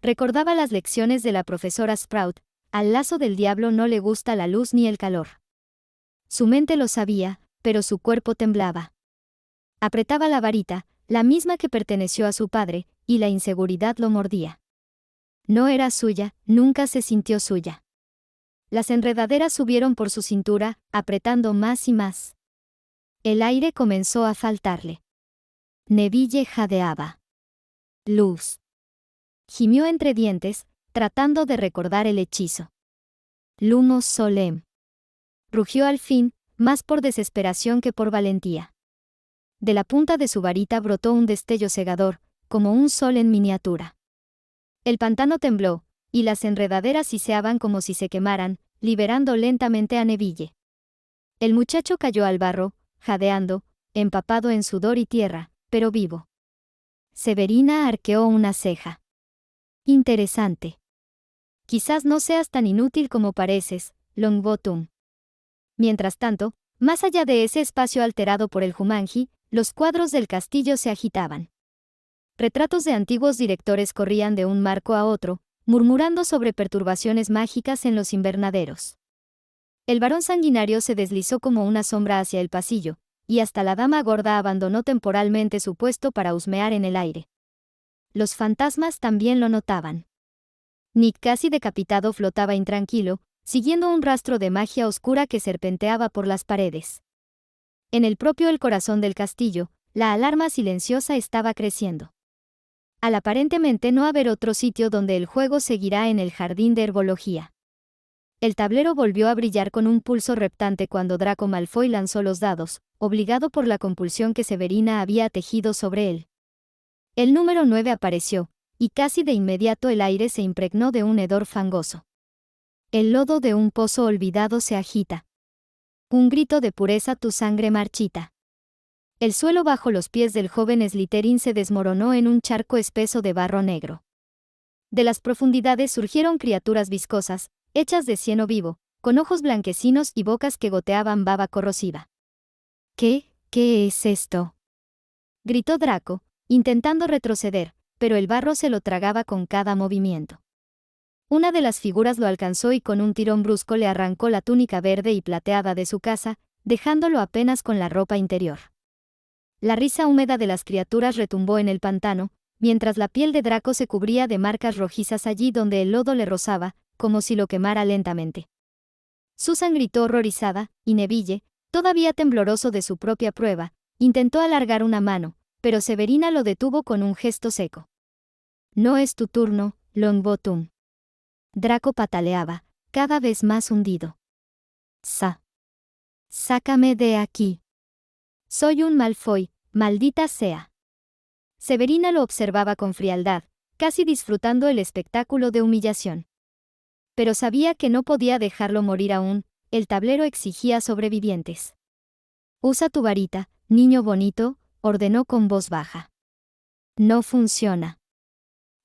Recordaba las lecciones de la profesora Sprout: al lazo del diablo no le gusta la luz ni el calor. Su mente lo sabía, pero su cuerpo temblaba. Apretaba la varita, la misma que perteneció a su padre, y la inseguridad lo mordía. No era suya, nunca se sintió suya. Las enredaderas subieron por su cintura, apretando más y más. El aire comenzó a faltarle. Neville jadeaba. Luz. Gimió entre dientes, tratando de recordar el hechizo. Lumos Solem. Rugió al fin, más por desesperación que por valentía. De la punta de su varita brotó un destello cegador, como un sol en miniatura. El pantano tembló, y las enredaderas siseaban como si se quemaran, liberando lentamente a Neville. El muchacho cayó al barro, jadeando, empapado en sudor y tierra, pero vivo. Severina arqueó una ceja. Interesante. Quizás no seas tan inútil como pareces, Longbottom. Mientras tanto, más allá de ese espacio alterado por el Jumanji, los cuadros del castillo se agitaban. Retratos de antiguos directores corrían de un marco a otro, murmurando sobre perturbaciones mágicas en los invernaderos. El varón sanguinario se deslizó como una sombra hacia el pasillo, y hasta la dama gorda abandonó temporalmente su puesto para husmear en el aire. Los fantasmas también lo notaban. Nick, casi decapitado, flotaba intranquilo, siguiendo un rastro de magia oscura que serpenteaba por las paredes. En el corazón del castillo, la alarma silenciosa estaba creciendo. Al aparentemente no haber otro sitio donde el juego seguirá en el jardín de herbología. El tablero volvió a brillar con un pulso reptante cuando Draco Malfoy lanzó los dados, obligado por la compulsión que Severina había tejido sobre él. El número 9 apareció, y casi de inmediato el aire se impregnó de un hedor fangoso. El lodo de un pozo olvidado se agita. Un grito de pureza, tu sangre marchita. El suelo bajo los pies del joven Slytherin se desmoronó en un charco espeso de barro negro. De las profundidades surgieron criaturas viscosas, hechas de cieno vivo, con ojos blanquecinos y bocas que goteaban baba corrosiva. ¿Qué es esto?, gritó Draco, intentando retroceder, pero el barro se lo tragaba con cada movimiento. Una de las figuras lo alcanzó y con un tirón brusco le arrancó la túnica verde y plateada de su casa, dejándolo apenas con la ropa interior. La risa húmeda de las criaturas retumbó en el pantano, mientras la piel de Draco se cubría de marcas rojizas allí donde el lodo le rozaba, como si lo quemara lentamente. Susan gritó horrorizada, y Neville, todavía tembloroso de su propia prueba, intentó alargar una mano, pero Severina lo detuvo con un gesto seco. No es tu turno, Longbottom. Draco pataleaba, cada vez más hundido. Sácame de aquí. Soy un Malfoy, maldita sea. Severina lo observaba con frialdad, casi disfrutando el espectáculo de humillación. Pero sabía que no podía dejarlo morir aún, el tablero exigía sobrevivientes. Usa tu varita, niño bonito, ordenó con voz baja. No funciona.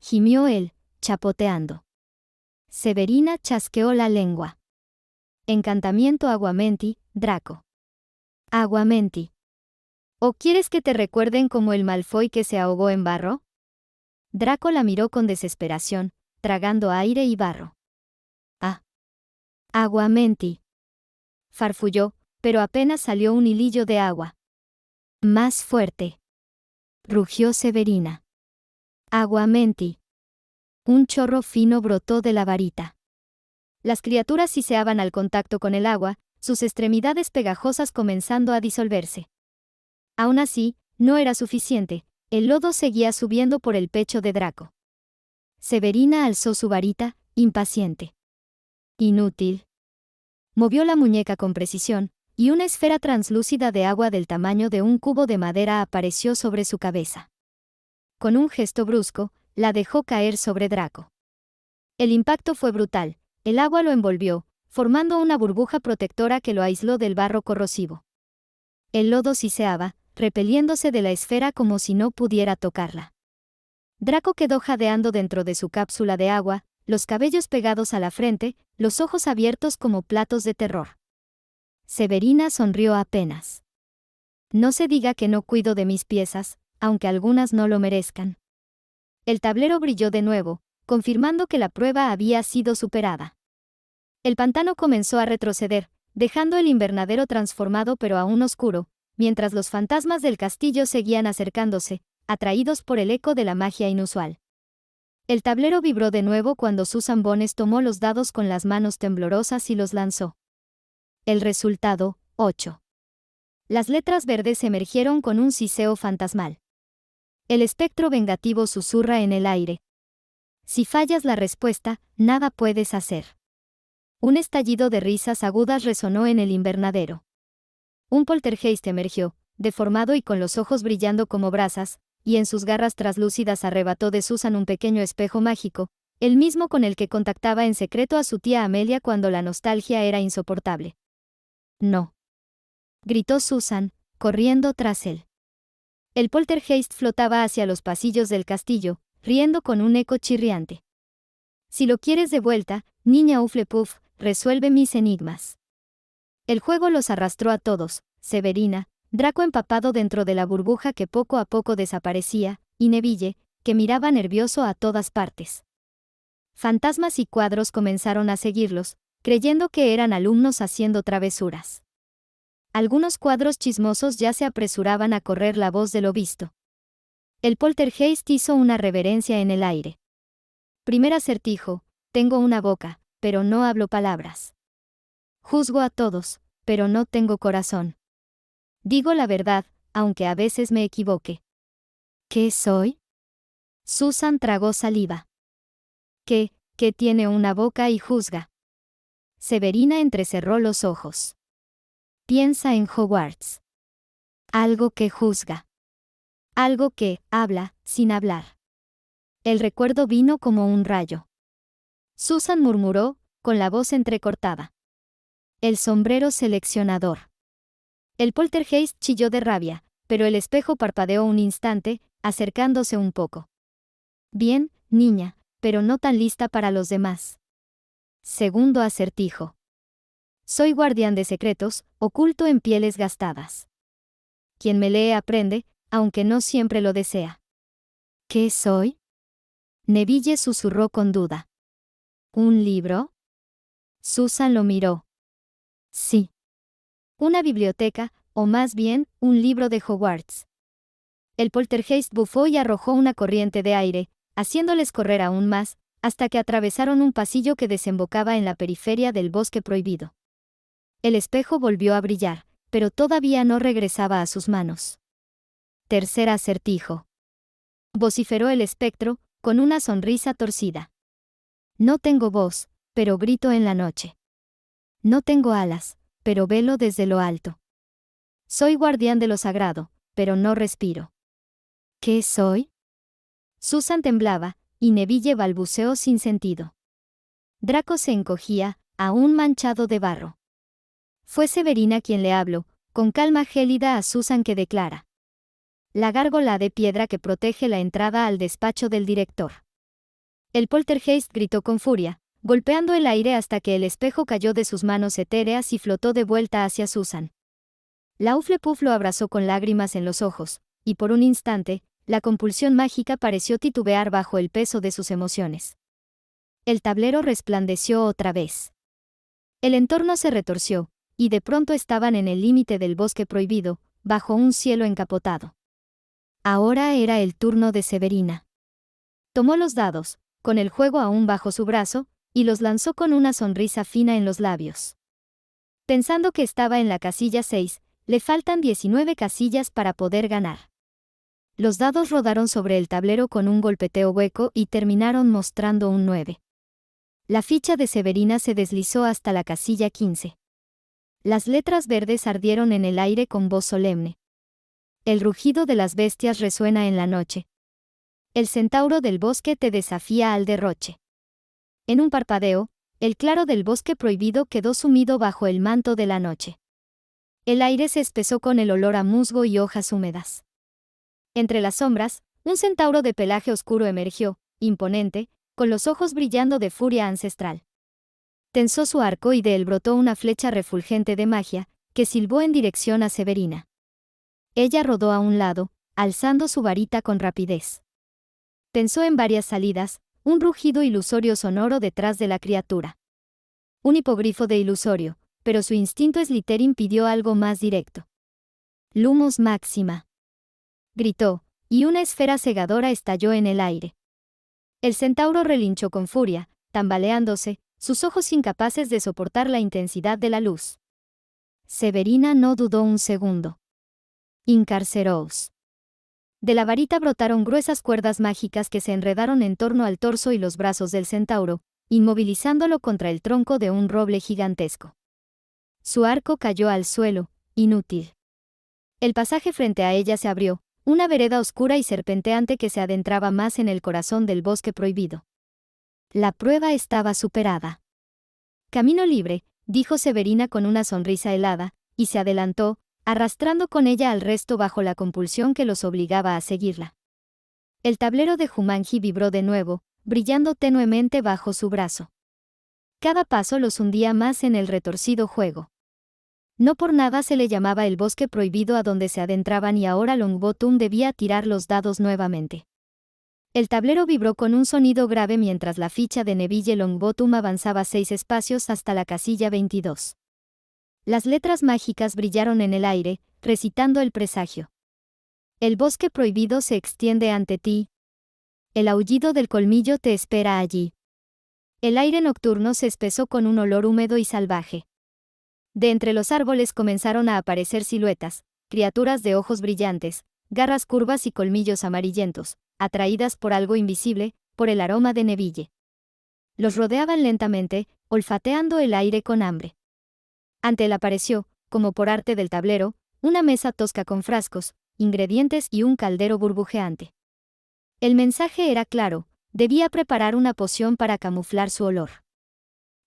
Gimió él, chapoteando. Severina chasqueó la lengua. Encantamiento Aguamenti, Draco. Aguamenti. ¿O quieres que te recuerden como el Malfoy que se ahogó en barro? Draco la miró con desesperación, tragando aire y barro. Aguamenti. Farfulló, pero apenas salió un hilillo de agua. Más fuerte. Rugió Severina. Aguamenti. Un chorro fino brotó de la varita. Las criaturas siseaban al contacto con el agua, sus extremidades pegajosas comenzando a disolverse. Aún así, no era suficiente, el lodo seguía subiendo por el pecho de Draco. Severina alzó su varita, impaciente. Inútil. Movió la muñeca con precisión, y una esfera translúcida de agua del tamaño de un cubo de madera apareció sobre su cabeza. Con un gesto brusco, la dejó caer sobre Draco. El impacto fue brutal. El agua lo envolvió, formando una burbuja protectora que lo aisló del barro corrosivo. El lodo siseaba, repeliéndose de la esfera como si no pudiera tocarla. Draco quedó jadeando dentro de su cápsula de agua, los cabellos pegados a la frente, los ojos abiertos como platos de terror. Severina sonrió apenas. No se diga que no cuido de mis piezas, aunque algunas no lo merezcan. El tablero brilló de nuevo, confirmando que la prueba había sido superada. El pantano comenzó a retroceder, dejando el invernadero transformado pero aún oscuro, mientras los fantasmas del castillo seguían acercándose, atraídos por el eco de la magia inusual. El tablero vibró de nuevo cuando Susan Bones tomó los dados con las manos temblorosas y los lanzó. El resultado, 8. Las letras verdes emergieron con un siseo fantasmal. El espectro vengativo susurra en el aire. Si fallas la respuesta, nada puedes hacer. Un estallido de risas agudas resonó en el invernadero. Un poltergeist emergió, deformado y con los ojos brillando como brasas, y en sus garras traslúcidas arrebató de Susan un pequeño espejo mágico, el mismo con el que contactaba en secreto a su tía Amelia cuando la nostalgia era insoportable. No. Gritó Susan, corriendo tras él. El poltergeist flotaba hacia los pasillos del castillo, riendo con un eco chirriante. Si lo quieres de vuelta, niña Hufflepuff, resuelve mis enigmas. El juego los arrastró a todos, Severina, Draco empapado dentro de la burbuja que poco a poco desaparecía, y Neville, que miraba nervioso a todas partes. Fantasmas y cuadros comenzaron a seguirlos, creyendo que eran alumnos haciendo travesuras. Algunos cuadros chismosos ya se apresuraban a correr la voz de lo visto. El poltergeist hizo una reverencia en el aire. Primer acertijo, tengo una boca, pero no hablo palabras. Juzgo a todos, pero no tengo corazón. Digo la verdad, aunque a veces me equivoque. ¿Qué soy? Susan tragó saliva. ¿Qué tiene una boca y juzga? Severina entrecerró los ojos. Piensa en Hogwarts. Algo que juzga. Algo que habla, sin hablar. El recuerdo vino como un rayo. Susan murmuró, con la voz entrecortada. El sombrero seleccionador. El poltergeist chilló de rabia, pero el espejo parpadeó un instante, acercándose un poco. Bien, niña, pero no tan lista para los demás. Segundo acertijo. Soy guardián de secretos, oculto en pieles gastadas. Quien me lee aprende, aunque no siempre lo desea. ¿Qué soy? Neville susurró con duda. ¿Un libro? Susan lo miró. Sí. Una biblioteca, o más bien, un libro de Hogwarts. El poltergeist bufó y arrojó una corriente de aire, haciéndoles correr aún más, hasta que atravesaron un pasillo que desembocaba en la periferia del bosque prohibido. El espejo volvió a brillar, pero todavía no regresaba a sus manos. Tercer acertijo. Vociferó el espectro, con una sonrisa torcida. No tengo voz, pero grito en la noche. No tengo alas, pero velo desde lo alto. Soy guardián de lo sagrado, pero no respiro. ¿Qué soy? Susan temblaba, y Neville balbuceó sin sentido. Draco se encogía, aún manchado de barro. Fue Severina quien le habló, con calma gélida a Susan que declara. La gárgola de piedra que protege la entrada al despacho del director. El poltergeist gritó con furia, golpeando el aire hasta que el espejo cayó de sus manos etéreas y flotó de vuelta hacia Susan. La Hufflepuff lo abrazó con lágrimas en los ojos, y por un instante, la compulsión mágica pareció titubear bajo el peso de sus emociones. El tablero resplandeció otra vez. El entorno se retorció, y de pronto estaban en el límite del bosque prohibido, bajo un cielo encapotado. Ahora era el turno de Severina. Tomó los dados, con el juego aún bajo su brazo, y los lanzó con una sonrisa fina en los labios. Pensando que estaba en la casilla 6, le faltan 19 casillas para poder ganar. Los dados rodaron sobre el tablero con un golpeteo hueco y terminaron mostrando un 9. La ficha de Severina se deslizó hasta la casilla 15. Las letras verdes ardieron en el aire con voz solemne. El rugido de las bestias resuena en la noche. El centauro del bosque te desafía al derroche. En un parpadeo, el claro del bosque prohibido quedó sumido bajo el manto de la noche. El aire se espesó con el olor a musgo y hojas húmedas. Entre las sombras, un centauro de pelaje oscuro emergió, imponente, con los ojos brillando de furia ancestral. Tensó su arco y de él brotó una flecha refulgente de magia, que silbó en dirección a Severina. Ella rodó a un lado, alzando su varita con rapidez. Pensó en varias salidas, un rugido ilusorio sonoro detrás de la criatura. Un hipogrifo de ilusorio, pero su instinto Slytherin pidió algo más directo. Lumos máxima. Gritó, y una esfera cegadora estalló en el aire. El centauro relinchó con furia, tambaleándose, sus ojos incapaces de soportar la intensidad de la luz. Severina no dudó un segundo. Incarceróos. De la varita brotaron gruesas cuerdas mágicas que se enredaron en torno al torso y los brazos del centauro, inmovilizándolo contra el tronco de un roble gigantesco. Su arco cayó al suelo, inútil. El pasaje frente a ella se abrió, una vereda oscura y serpenteante que se adentraba más en el corazón del bosque prohibido. La prueba estaba superada. Camino libre, dijo Severina con una sonrisa helada, y se adelantó, arrastrando con ella al resto bajo la compulsión que los obligaba a seguirla. El tablero de Jumanji vibró de nuevo, brillando tenuemente bajo su brazo. Cada paso los hundía más en el retorcido juego. No por nada se le llamaba el bosque prohibido a donde se adentraban y ahora Longbottom debía tirar los dados nuevamente. El tablero vibró con un sonido grave mientras la ficha de Neville Longbottom avanzaba 6 espacios hasta la casilla 22. Las letras mágicas brillaron en el aire, recitando el presagio. El bosque prohibido se extiende ante ti. El aullido del colmillo te espera allí. El aire nocturno se espesó con un olor húmedo y salvaje. De entre los árboles comenzaron a aparecer siluetas, criaturas de ojos brillantes, garras curvas y colmillos amarillentos, atraídas por algo invisible, por el aroma de Neville. Los rodeaban lentamente, olfateando el aire con hambre. Ante él apareció, como por arte del tablero, una mesa tosca con frascos, ingredientes y un caldero burbujeante. El mensaje era claro, debía preparar una poción para camuflar su olor.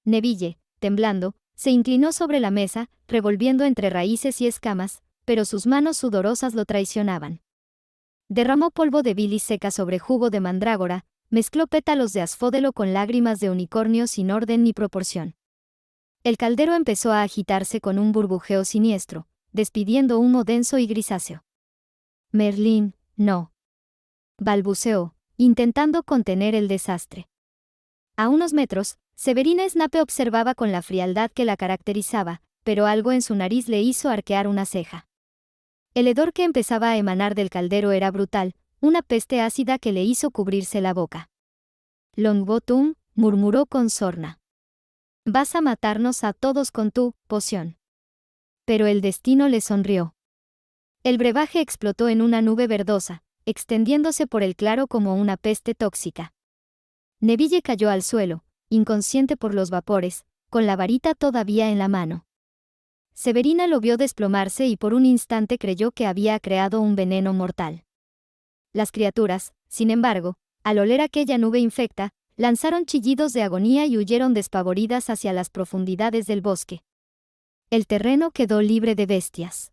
Neville, temblando, se inclinó sobre la mesa, revolviendo entre raíces y escamas, pero sus manos sudorosas lo traicionaban. Derramó polvo de bilis seca sobre jugo de mandrágora, mezcló pétalos de asfódelo con lágrimas de unicornio sin orden ni proporción. El caldero empezó a agitarse con un burbujeo siniestro, despidiendo humo denso y grisáceo. Merlín, no. Balbuceó, intentando contener el desastre. A unos metros, Severina Snape observaba con la frialdad que la caracterizaba, pero algo en su nariz le hizo arquear una ceja. El hedor que empezaba a emanar del caldero era brutal, una peste ácida que le hizo cubrirse la boca. Longbottom, murmuró con sorna. Vas a matarnos a todos con tu poción. Pero el destino le sonrió. El brebaje explotó en una nube verdosa, extendiéndose por el claro como una peste tóxica. Neville cayó al suelo, inconsciente por los vapores, con la varita todavía en la mano. Severina lo vio desplomarse y por un instante creyó que había creado un veneno mortal. Las criaturas, sin embargo, al oler aquella nube infecta, lanzaron chillidos de agonía y huyeron despavoridas hacia las profundidades del bosque. El terreno quedó libre de bestias.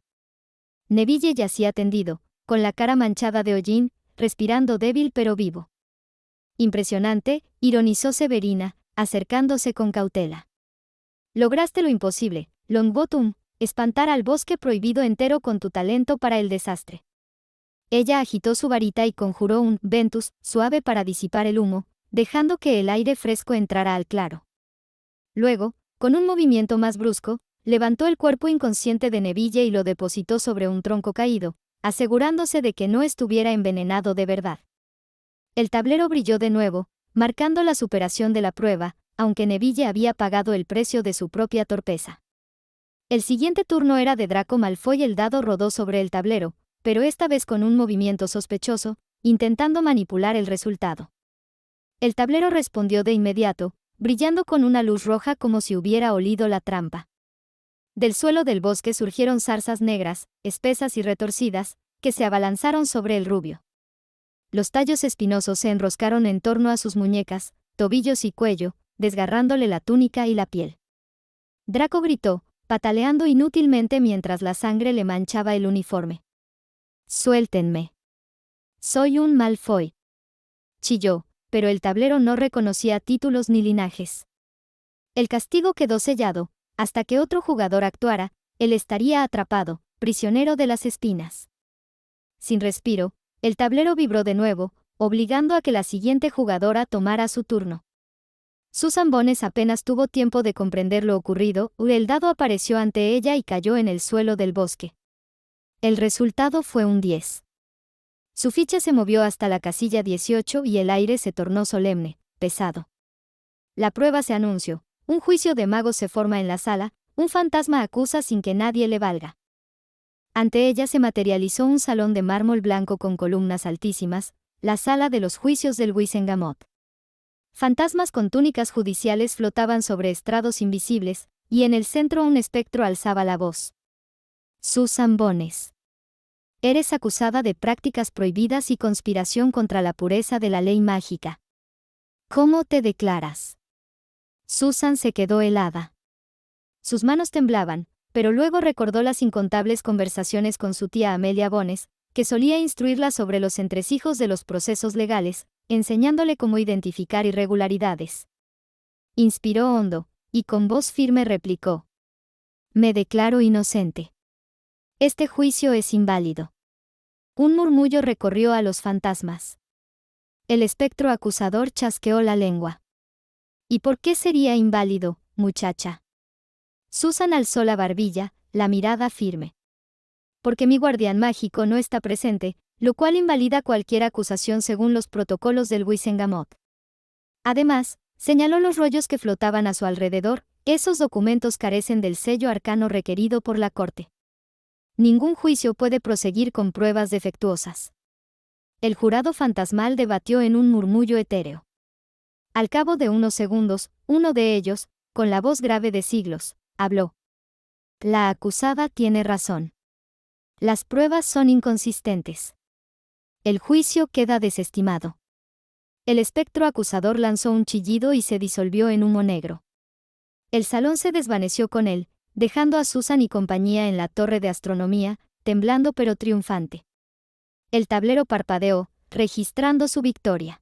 Neville yacía tendido, con la cara manchada de hollín, respirando débil pero vivo. Impresionante, ironizó Severina, acercándose con cautela. Lograste lo imposible, Longbottom, espantar al bosque prohibido entero con tu talento para el desastre. Ella agitó su varita y conjuró un ventus suave para disipar el humo, dejando que el aire fresco entrara al claro. Luego, con un movimiento más brusco, levantó el cuerpo inconsciente de Neville y lo depositó sobre un tronco caído, asegurándose de que no estuviera envenenado de verdad. El tablero brilló de nuevo, marcando la superación de la prueba, aunque Neville había pagado el precio de su propia torpeza. El siguiente turno era de Draco Malfoy. El dado rodó sobre el tablero, pero esta vez con un movimiento sospechoso, intentando manipular el resultado. El tablero respondió de inmediato, brillando con una luz roja como si hubiera olido la trampa. Del suelo del bosque surgieron zarzas negras, espesas y retorcidas, que se abalanzaron sobre el rubio. Los tallos espinosos se enroscaron en torno a sus muñecas, tobillos y cuello, desgarrándole la túnica y la piel. Draco gritó, pataleando inútilmente mientras la sangre le manchaba el uniforme. «Suéltenme. Soy un Malfoy», chilló, pero el tablero no reconocía títulos ni linajes. El castigo quedó sellado, hasta que otro jugador actuara, él estaría atrapado, prisionero de las espinas. Sin respiro, el tablero vibró de nuevo, obligando a que la siguiente jugadora tomara su turno. Susan Bones apenas tuvo tiempo de comprender lo ocurrido, el dado apareció ante ella y cayó en el suelo del bosque. El resultado fue un 10. Su ficha se movió hasta la casilla 18 y el aire se tornó solemne, pesado. La prueba se anunció. Un juicio de magos se forma en la sala, un fantasma acusa sin que nadie le valga. Ante ella se materializó un salón de mármol blanco con columnas altísimas, la sala de los juicios del Wizengamot. Fantasmas con túnicas judiciales flotaban sobre estrados invisibles, y en el centro un espectro alzaba la voz. Susan Bones. Eres acusada de prácticas prohibidas y conspiración contra la pureza de la ley mágica. ¿Cómo te declaras? Susan se quedó helada. Sus manos temblaban, pero luego recordó las incontables conversaciones con su tía Amelia Bones, que solía instruirla sobre los entresijos de los procesos legales, enseñándole cómo identificar irregularidades. Inspiró hondo, y con voz firme replicó. Me declaro inocente. Este juicio es inválido. Un murmullo recorrió a los fantasmas. El espectro acusador chasqueó la lengua. ¿Y por qué sería inválido, muchacha? Susan alzó la barbilla, la mirada firme. Porque mi guardián mágico no está presente, lo cual invalida cualquier acusación según los protocolos del Wizengamot. Además, señaló los rollos que flotaban a su alrededor, esos documentos carecen del sello arcano requerido por la corte. Ningún juicio puede proseguir con pruebas defectuosas. El jurado fantasmal debatió en un murmullo etéreo. Al cabo de unos segundos, uno de ellos, con la voz grave de siglos, habló. La acusada tiene razón. Las pruebas son inconsistentes. El juicio queda desestimado. El espectro acusador lanzó un chillido y se disolvió en humo negro. El salón se desvaneció con él, dejando a Susan y compañía en la torre de astronomía, temblando pero triunfante. El tablero parpadeó, registrando su victoria.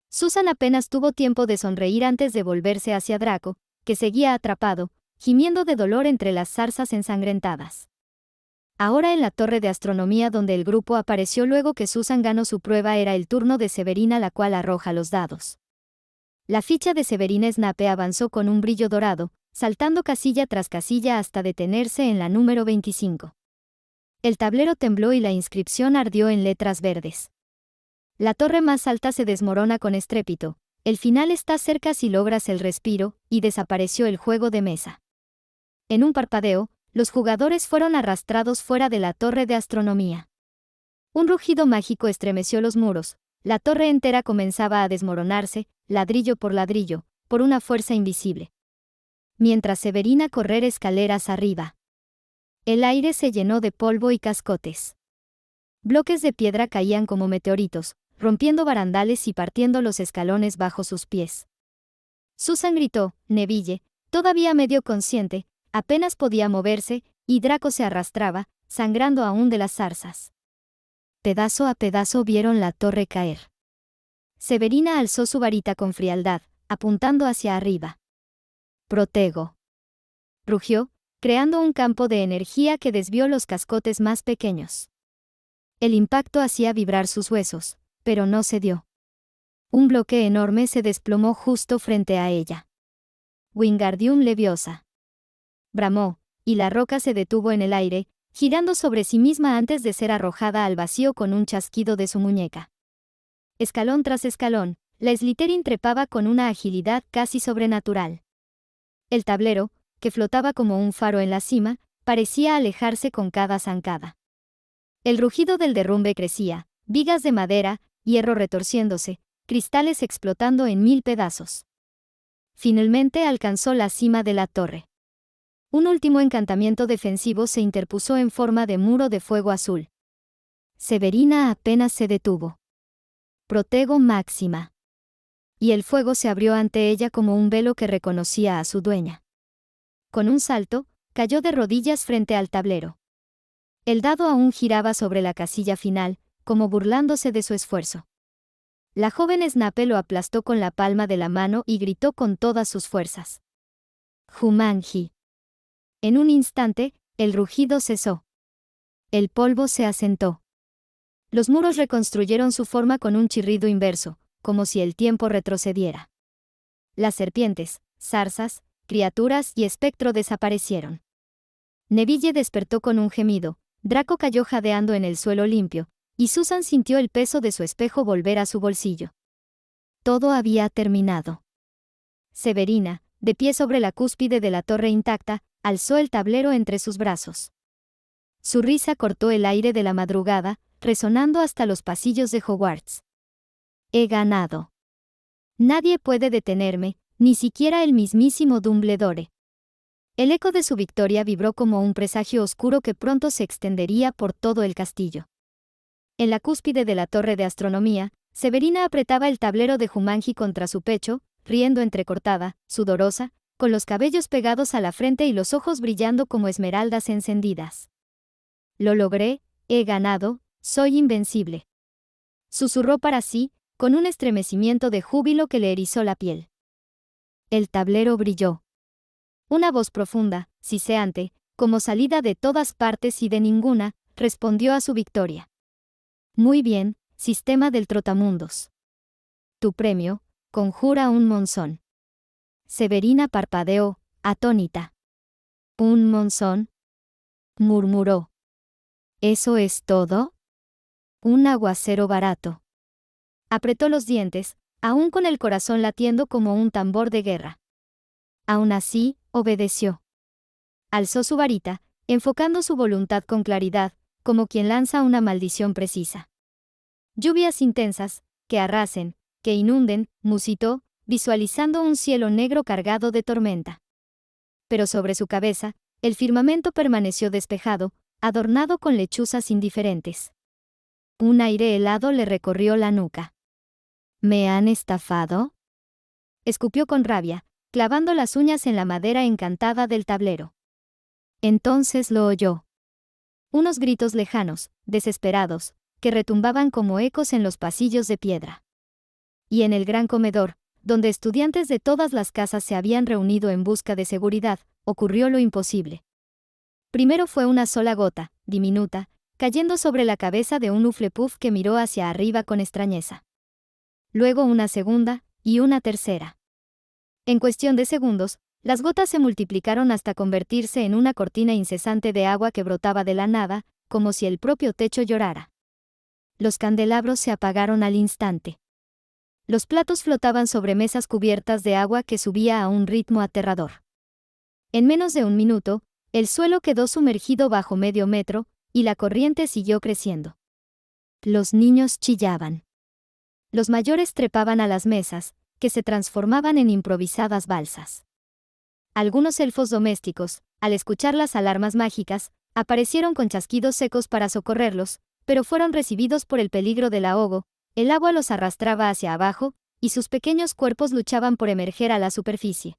Susan apenas tuvo tiempo de sonreír antes de volverse hacia Draco, que seguía atrapado, gimiendo de dolor entre las zarzas ensangrentadas. Ahora en la torre de astronomía donde el grupo apareció luego que Susan ganó su prueba era el turno de Severina, la cual arroja los dados. La ficha de Severina Snape avanzó con un brillo dorado, saltando casilla tras casilla hasta detenerse en la número 25. El tablero tembló y la inscripción ardió en letras verdes. La torre más alta se desmorona con estrépito, el final está cerca si logras el respiro, y desapareció el juego de mesa. En un parpadeo, los jugadores fueron arrastrados fuera de la torre de astronomía. Un rugido mágico estremeció los muros, la torre entera comenzaba a desmoronarse, ladrillo por ladrillo, por una fuerza invisible. Mientras Severina correr escaleras arriba. El aire se llenó de polvo y cascotes. Bloques de piedra caían como meteoritos, rompiendo barandales y partiendo los escalones bajo sus pies. Susan gritó, Neville, todavía medio consciente, apenas podía moverse, y Draco se arrastraba, sangrando aún de las zarzas. Pedazo a pedazo vieron la torre caer. Severina alzó su varita con frialdad, apuntando hacia arriba. Protego. Rugió, creando un campo de energía que desvió los cascotes más pequeños. El impacto hacía vibrar sus huesos, pero no cedió. Un bloque enorme se desplomó justo frente a ella. Wingardium Leviosa. Bramó, y la roca se detuvo en el aire, girando sobre sí misma antes de ser arrojada al vacío con un chasquido de su muñeca. Escalón tras escalón, la Slytherin trepaba con una agilidad casi sobrenatural. El tablero, que flotaba como un faro en la cima, parecía alejarse con cada zancada. El rugido del derrumbe crecía, vigas de madera, hierro retorciéndose, cristales explotando en 1000 pedazos. Finalmente alcanzó la cima de la torre. Un último encantamiento defensivo se interpuso en forma de muro de fuego azul. Severina apenas se detuvo. Protego máxima. y el fuego se abrió ante ella como un velo que reconocía a su dueña. Con un salto, cayó de rodillas frente al tablero. El dado aún giraba sobre la casilla final, como burlándose de su esfuerzo. La joven Snape lo aplastó con la palma de la mano y gritó con todas sus fuerzas. Jumanji. En un instante, el rugido cesó. El polvo se asentó. Los muros reconstruyeron su forma con un chirrido inverso, como si el tiempo retrocediera. Las serpientes, zarzas, criaturas y espectro desaparecieron. Neville despertó con un gemido, Draco cayó jadeando en el suelo limpio, y Susan sintió el peso de su espejo volver a su bolsillo. Todo había terminado. Severina, de pie sobre la cúspide de la torre intacta, alzó el tablero entre sus brazos. Su risa cortó el aire de la madrugada, resonando hasta los pasillos de Hogwarts. He ganado. Nadie puede detenerme, ni siquiera el mismísimo Dumbledore. El eco de su victoria vibró como un presagio oscuro que pronto se extendería por todo el castillo. En la cúspide de la torre de astronomía, Severina apretaba el tablero de Jumanji contra su pecho, riendo entrecortada, sudorosa, con los cabellos pegados a la frente y los ojos brillando como esmeraldas encendidas. Lo logré, he ganado, soy invencible. Susurró para sí, con un estremecimiento de júbilo que le erizó la piel. El tablero brilló. Una voz profunda, siseante, como salida de todas partes y de ninguna, respondió a su victoria. Muy bien, sistema del trotamundos. Tu premio, conjura un monzón. Severina parpadeó, atónita. ¿Un monzón?, murmuró. ¿Eso es todo? Un aguacero barato. Apretó los dientes, aún con el corazón latiendo como un tambor de guerra. Aún así, obedeció. Alzó su varita, enfocando su voluntad con claridad, como quien lanza una maldición precisa. Lluvias intensas, que arrasen, que inunden, musitó, visualizando un cielo negro cargado de tormenta. Pero sobre su cabeza, el firmamento permaneció despejado, adornado con lechuzas indiferentes. Un aire helado le recorrió la nuca. ¿Me han estafado?, escupió con rabia, clavando las uñas en la madera encantada del tablero. Entonces lo oyó. Unos gritos lejanos, desesperados, que retumbaban como ecos en los pasillos de piedra. Y en el gran comedor, donde estudiantes de todas las casas se habían reunido en busca de seguridad, ocurrió lo imposible. Primero fue una sola gota, diminuta, cayendo sobre la cabeza de un Hufflepuff que miró hacia arriba con extrañeza. Luego una segunda, y una tercera. En cuestión de segundos, las gotas se multiplicaron hasta convertirse en una cortina incesante de agua que brotaba de la nada, como si el propio techo llorara. Los candelabros se apagaron al instante. Los platos flotaban sobre mesas cubiertas de agua que subía a un ritmo aterrador. En menos de un minuto, el suelo quedó sumergido bajo medio metro, y la corriente siguió creciendo. Los niños chillaban. Los mayores trepaban a las mesas, que se transformaban en improvisadas balsas. Algunos elfos domésticos, al escuchar las alarmas mágicas, aparecieron con chasquidos secos para socorrerlos, pero fueron recibidos por el peligro del ahogo, el agua los arrastraba hacia abajo, y sus pequeños cuerpos luchaban por emerger a la superficie.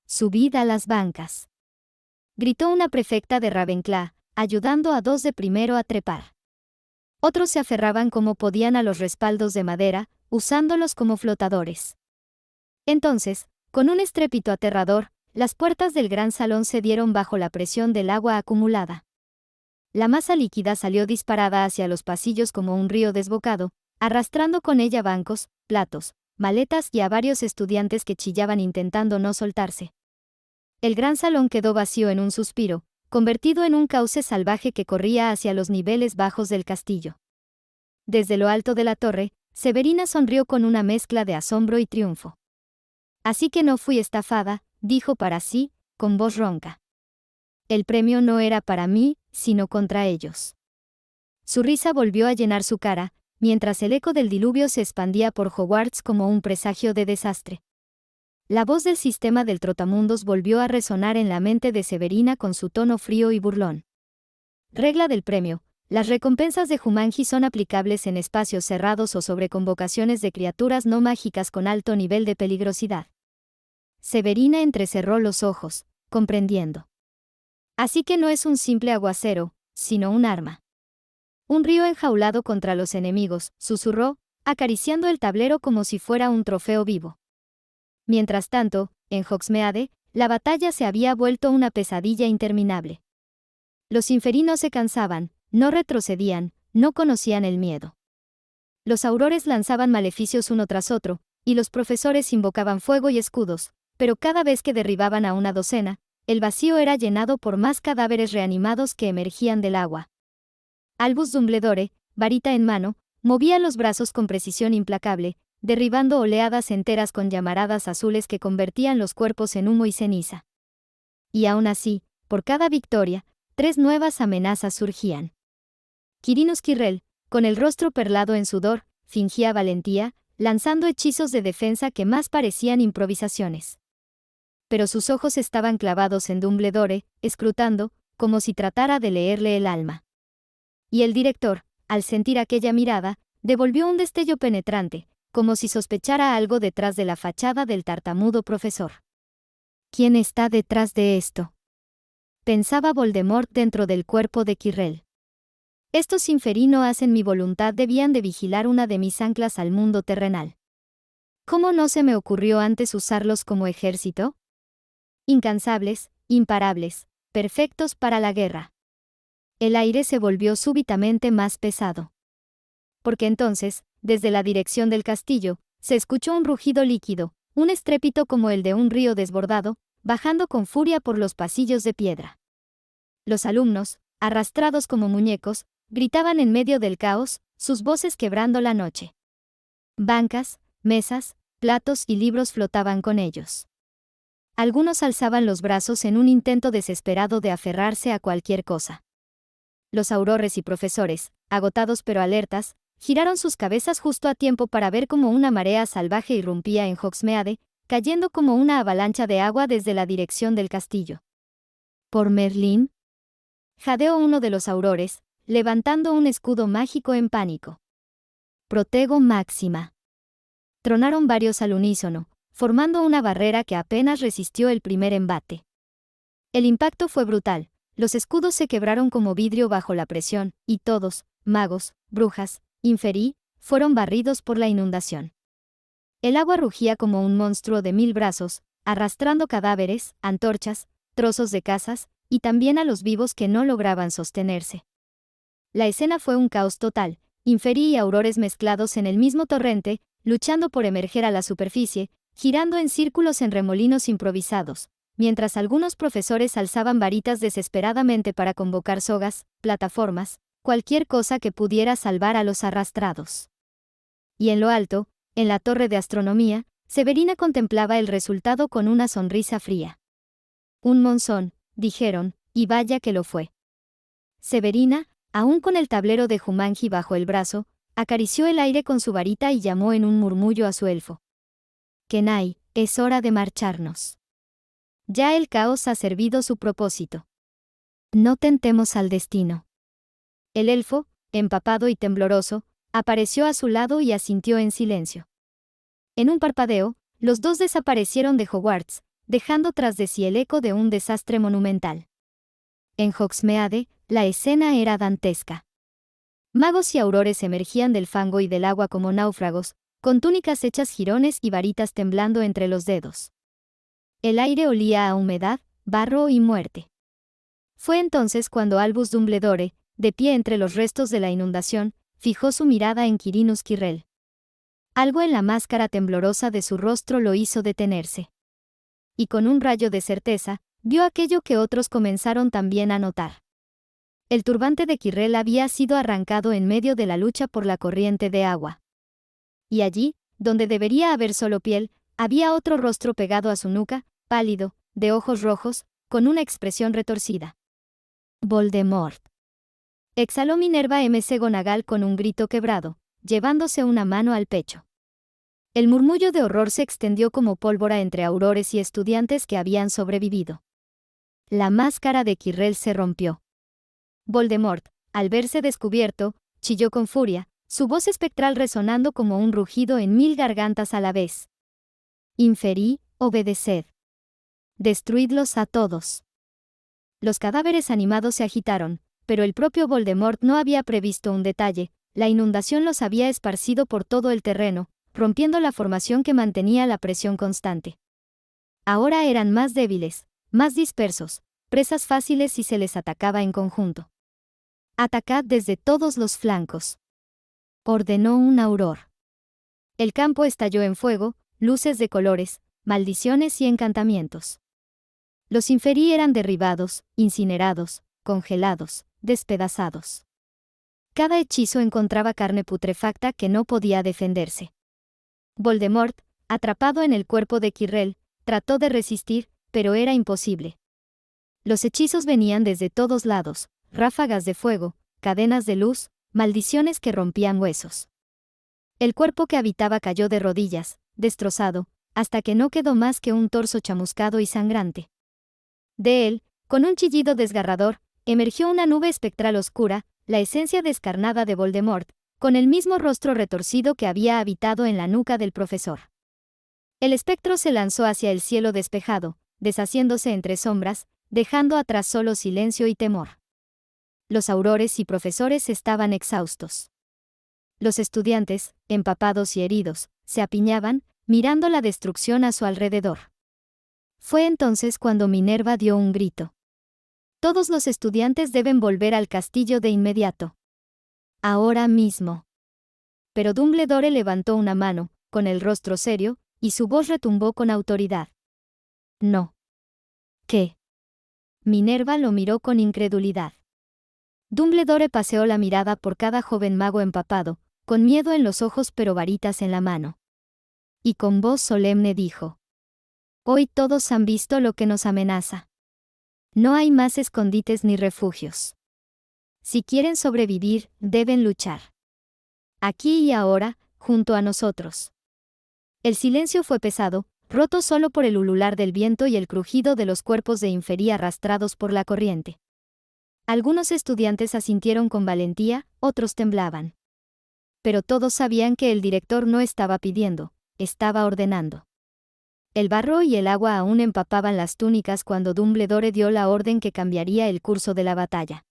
«Subid a las bancas», gritó una prefecta de Ravenclaw, ayudando a 2 de primero a trepar. Otros se aferraban como podían a los respaldos de madera, usándolos como flotadores. Entonces, con un estrépito aterrador, las puertas del gran salón cedieron bajo la presión del agua acumulada. La masa líquida salió disparada hacia los pasillos como un río desbocado, arrastrando con ella bancos, platos, maletas y a varios estudiantes que chillaban intentando no soltarse. El gran salón quedó vacío en un suspiro, convertido en un cauce salvaje que corría hacia los niveles bajos del castillo. Desde lo alto de la torre, Severina sonrió con una mezcla de asombro y triunfo. «Así que no fui estafada», dijo para sí, con voz ronca. «El premio no era para mí, sino contra ellos». Su risa volvió a llenar su cara, mientras el eco del diluvio se expandía por Hogwarts como un presagio de desastre. La voz del sistema del trotamundos volvió a resonar en la mente de Severina con su tono frío y burlón. «Regla del premio: las recompensas de Jumanji son aplicables en espacios cerrados o sobre convocaciones de criaturas no mágicas con alto nivel de peligrosidad. Severina entrecerró los ojos, comprendiendo. Así que no es un simple aguacero, sino un arma. Un río enjaulado contra los enemigos, susurró, acariciando el tablero como si fuera un trofeo vivo. Mientras tanto, en Hogsmeade, la batalla se había vuelto una pesadilla interminable. Los inferinos se cansaban, no retrocedían, no conocían el miedo. Los aurores lanzaban maleficios uno tras otro, y los profesores invocaban fuego y escudos, pero cada vez que derribaban a una docena, el vacío era llenado por más cadáveres reanimados que emergían del agua. Albus Dumbledore, varita en mano, movía los brazos con precisión implacable, derribando oleadas enteras con llamaradas azules que convertían los cuerpos en humo y ceniza. Y aún así, por cada victoria, 3 nuevas amenazas surgían. Quirinus Quirrell, con el rostro perlado en sudor, fingía valentía, lanzando hechizos de defensa que más parecían improvisaciones. Pero sus ojos estaban clavados en Dumbledore, escrutando, como si tratara de leerle el alma. Y el director, al sentir aquella mirada, devolvió un destello penetrante, como si sospechara algo detrás de la fachada del tartamudo profesor. ¿Quién está detrás de esto?, pensaba Voldemort dentro del cuerpo de Quirrell. Estos inferinos hacen mi voluntad, debían de vigilar una de mis anclas al mundo terrenal. ¿Cómo no se me ocurrió antes usarlos como ejército? Incansables, imparables, perfectos para la guerra. El aire se volvió súbitamente más pesado. Porque entonces, desde la dirección del castillo, se escuchó un rugido líquido, un estrépito como el de un río desbordado, bajando con furia por los pasillos de piedra. Los alumnos, arrastrados como muñecos, gritaban en medio del caos, sus voces quebrando la noche. Bancas, mesas, platos y libros flotaban con ellos. Algunos alzaban los brazos en un intento desesperado de aferrarse a cualquier cosa. Los aurores y profesores, agotados pero alertas, giraron sus cabezas justo a tiempo para ver cómo una marea salvaje irrumpía en Hogsmeade, cayendo como una avalancha de agua desde la dirección del castillo. ¿Por Merlín?, jadeó uno de los aurores, levantando un escudo mágico en pánico. Protego máxima. Tronaron varios al unísono, formando una barrera que apenas resistió el primer embate. El impacto fue brutal, los escudos se quebraron como vidrio bajo la presión, y todos, magos, brujas, inferí, fueron barridos por la inundación. El agua rugía como un monstruo de 1000 brazos, arrastrando cadáveres, antorchas, trozos de casas, y también a los vivos que no lograban sostenerse. La escena fue un caos total, inferí y aurores mezclados en el mismo torrente, luchando por emerger a la superficie, girando en círculos en remolinos improvisados, mientras algunos profesores alzaban varitas desesperadamente para convocar sogas, plataformas, cualquier cosa que pudiera salvar a los arrastrados. Y en lo alto, en la torre de astronomía, Severina contemplaba el resultado con una sonrisa fría. Un monzón, dijeron, y vaya que lo fue. Severina, aún con el tablero de Jumanji bajo el brazo, acarició el aire con su varita y llamó en un murmullo a su elfo. Kenai, es hora de marcharnos. Ya el caos ha servido su propósito. No tentemos al destino. El elfo, empapado y tembloroso, apareció a su lado y asintió en silencio. En un parpadeo, los dos desaparecieron de Hogwarts, dejando tras de sí el eco de un desastre monumental. En Hogsmeade, la escena era dantesca. Magos y aurores emergían del fango y del agua como náufragos, con túnicas hechas jirones y varitas temblando entre los dedos. El aire olía a humedad, barro y muerte. Fue entonces cuando Albus Dumbledore, de pie entre los restos de la inundación, fijó su mirada en Quirinus Quirrell. Algo en la máscara temblorosa de su rostro lo hizo detenerse. Y con un rayo de certeza, vio aquello que otros comenzaron también a notar. El turbante de Quirrell había sido arrancado en medio de la lucha por la corriente de agua. Y allí, donde debería haber solo piel, había otro rostro pegado a su nuca, pálido, de ojos rojos, con una expresión retorcida. Voldemort. Exhaló Minerva McGonagall con un grito quebrado, llevándose una mano al pecho. El murmullo de horror se extendió como pólvora entre aurores y estudiantes que habían sobrevivido. La máscara de Quirrell se rompió. Voldemort, al verse descubierto, chilló con furia, su voz espectral resonando como un rugido en 1000 gargantas a la vez. Inferi, obedeced. Destruidlos a todos. Los cadáveres animados se agitaron, pero el propio Voldemort no había previsto un detalle: la inundación los había esparcido por todo el terreno, rompiendo la formación que mantenía la presión constante. Ahora eran más débiles, más dispersos, presas fáciles si se les atacaba en conjunto. Atacad desde todos los flancos, ordenó un auror. El campo estalló en fuego, luces de colores, maldiciones y encantamientos. Los Inferi eran derribados, incinerados, congelados, despedazados. Cada hechizo encontraba carne putrefacta que no podía defenderse. Voldemort, atrapado en el cuerpo de Quirrell, trató de resistir, pero era imposible. Los hechizos venían desde todos lados: ráfagas de fuego, cadenas de luz, maldiciones que rompían huesos. El cuerpo que habitaba cayó de rodillas, destrozado, hasta que no quedó más que un torso chamuscado y sangrante. De él, con un chillido desgarrador, emergió una nube espectral oscura, la esencia descarnada de Voldemort, con el mismo rostro retorcido que había habitado en la nuca del profesor. El espectro se lanzó hacia el cielo despejado, deshaciéndose entre sombras, dejando atrás solo silencio y temor. Los aurores y profesores estaban exhaustos. Los estudiantes, empapados y heridos, se apiñaban, mirando la destrucción a su alrededor. Fue entonces cuando Minerva dio un grito. Todos los estudiantes deben volver al castillo de inmediato. Ahora mismo. Pero Dumbledore levantó una mano, con el rostro serio, y su voz retumbó con autoridad. No. ¿Qué? Minerva lo miró con incredulidad. Dumbledore paseó la mirada por cada joven mago empapado, con miedo en los ojos pero varitas en la mano. Y con voz solemne dijo: Hoy todos han visto lo que nos amenaza. No hay más escondites ni refugios. Si quieren sobrevivir, deben luchar. Aquí y ahora, junto a nosotros. El silencio fue pesado, roto solo por el ulular del viento y el crujido de los cuerpos de Inferi arrastrados por la corriente. Algunos estudiantes asintieron con valentía, otros temblaban. Pero todos sabían que el director no estaba pidiendo, estaba ordenando. El barro y el agua aún empapaban las túnicas cuando Dumbledore dio la orden que cambiaría el curso de la batalla.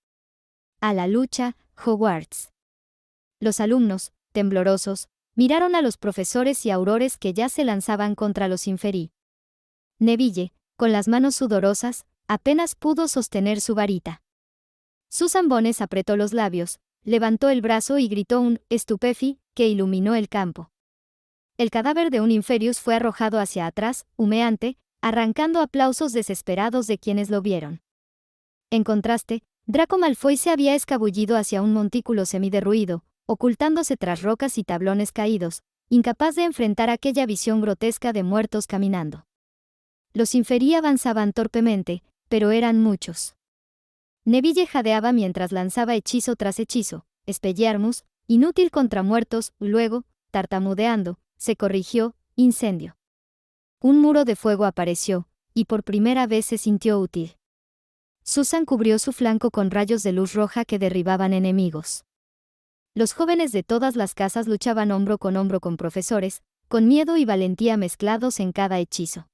A la lucha, Hogwarts. Los alumnos, temblorosos, miraron a los profesores y aurores que ya se lanzaban contra los Inferi. Neville, con las manos sudorosas, apenas pudo sostener su varita. Susan Bones apretó los labios, levantó el brazo y gritó un «Stupefi», que iluminó el campo. El cadáver de un Inferius fue arrojado hacia atrás, humeante, arrancando aplausos desesperados de quienes lo vieron. En contraste, Draco Malfoy se había escabullido hacia un montículo semiderruido, ocultándose tras rocas y tablones caídos, incapaz de enfrentar aquella visión grotesca de muertos caminando. Los Inferi avanzaban torpemente, pero eran muchos. Neville jadeaba mientras lanzaba hechizo tras hechizo: Expelliarmus, inútil contra muertos, luego, tartamudeando, se corrigió: incendio. Un muro de fuego apareció, y por primera vez se sintió útil. Susan cubrió su flanco con rayos de luz roja que derribaban enemigos. Los jóvenes de todas las casas luchaban hombro con profesores, con miedo y valentía mezclados en cada hechizo.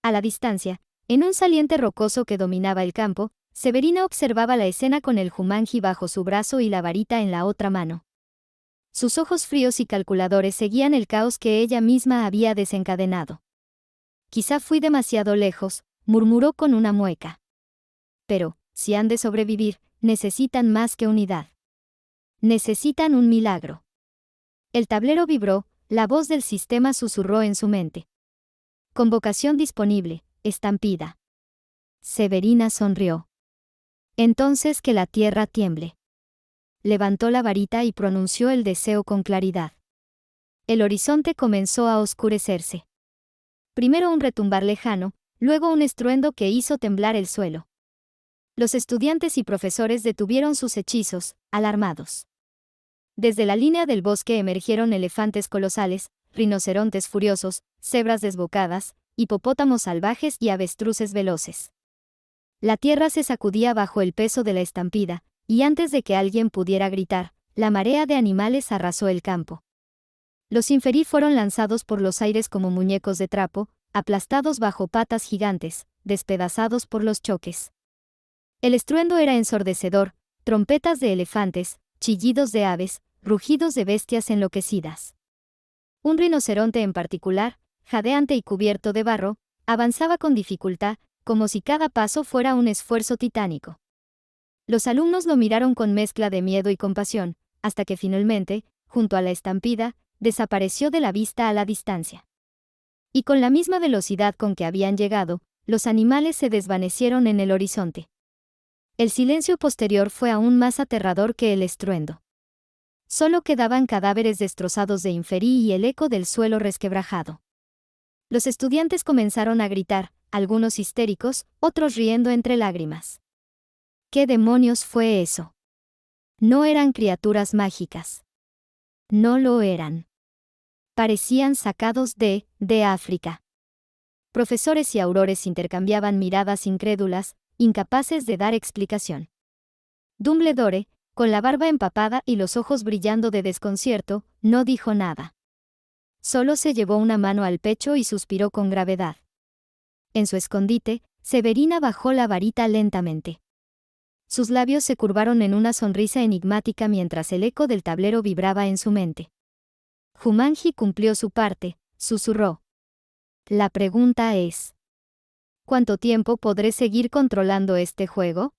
A la distancia, en un saliente rocoso que dominaba el campo, Severina observaba la escena con el Jumanji bajo su brazo y la varita en la otra mano. Sus ojos fríos y calculadores seguían el caos que ella misma había desencadenado. Quizá fui demasiado lejos, murmuró con una mueca. Pero, si han de sobrevivir, necesitan más que unidad. Necesitan un milagro. El tablero vibró, la voz del sistema susurró en su mente. Convocación disponible, estampida. Severina sonrió. Entonces que la tierra tiemble. Levantó la varita y pronunció el deseo con claridad. El horizonte comenzó a oscurecerse. Primero un retumbar lejano, luego un estruendo que hizo temblar el suelo. Los estudiantes y profesores detuvieron sus hechizos, alarmados. Desde la línea del bosque emergieron elefantes colosales, rinocerontes furiosos, cebras desbocadas, hipopótamos salvajes y avestruces veloces. La tierra se sacudía bajo el peso de la estampida, y antes de que alguien pudiera gritar, la marea de animales arrasó el campo. Los Inferi fueron lanzados por los aires como muñecos de trapo, aplastados bajo patas gigantes, despedazados por los choques. El estruendo era ensordecedor, trompetas de elefantes, chillidos de aves, rugidos de bestias enloquecidas. Un rinoceronte en particular, jadeante y cubierto de barro, avanzaba con dificultad, como si cada paso fuera un esfuerzo titánico. Los alumnos lo miraron con mezcla de miedo y compasión, hasta que finalmente, junto a la estampida, desapareció de la vista a la distancia. Y con la misma velocidad con que habían llegado, los animales se desvanecieron en el horizonte. El silencio posterior fue aún más aterrador que el estruendo. Solo quedaban cadáveres destrozados de Inferi y el eco del suelo resquebrajado. Los estudiantes comenzaron a gritar, algunos histéricos, otros riendo entre lágrimas. ¿Qué demonios fue eso? No eran criaturas mágicas. No lo eran. Parecían sacados de África. Profesores y aurores intercambiaban miradas incrédulas, incapaces de dar explicación. Dumbledore, con la barba empapada y los ojos brillando de desconcierto, no dijo nada. Solo se llevó una mano al pecho y suspiró con gravedad. En su escondite, Severina bajó la varita lentamente. Sus labios se curvaron en una sonrisa enigmática mientras el eco del tablero vibraba en su mente. Jumanji cumplió su parte, susurró. La pregunta es: ¿cuánto tiempo podré seguir controlando este juego?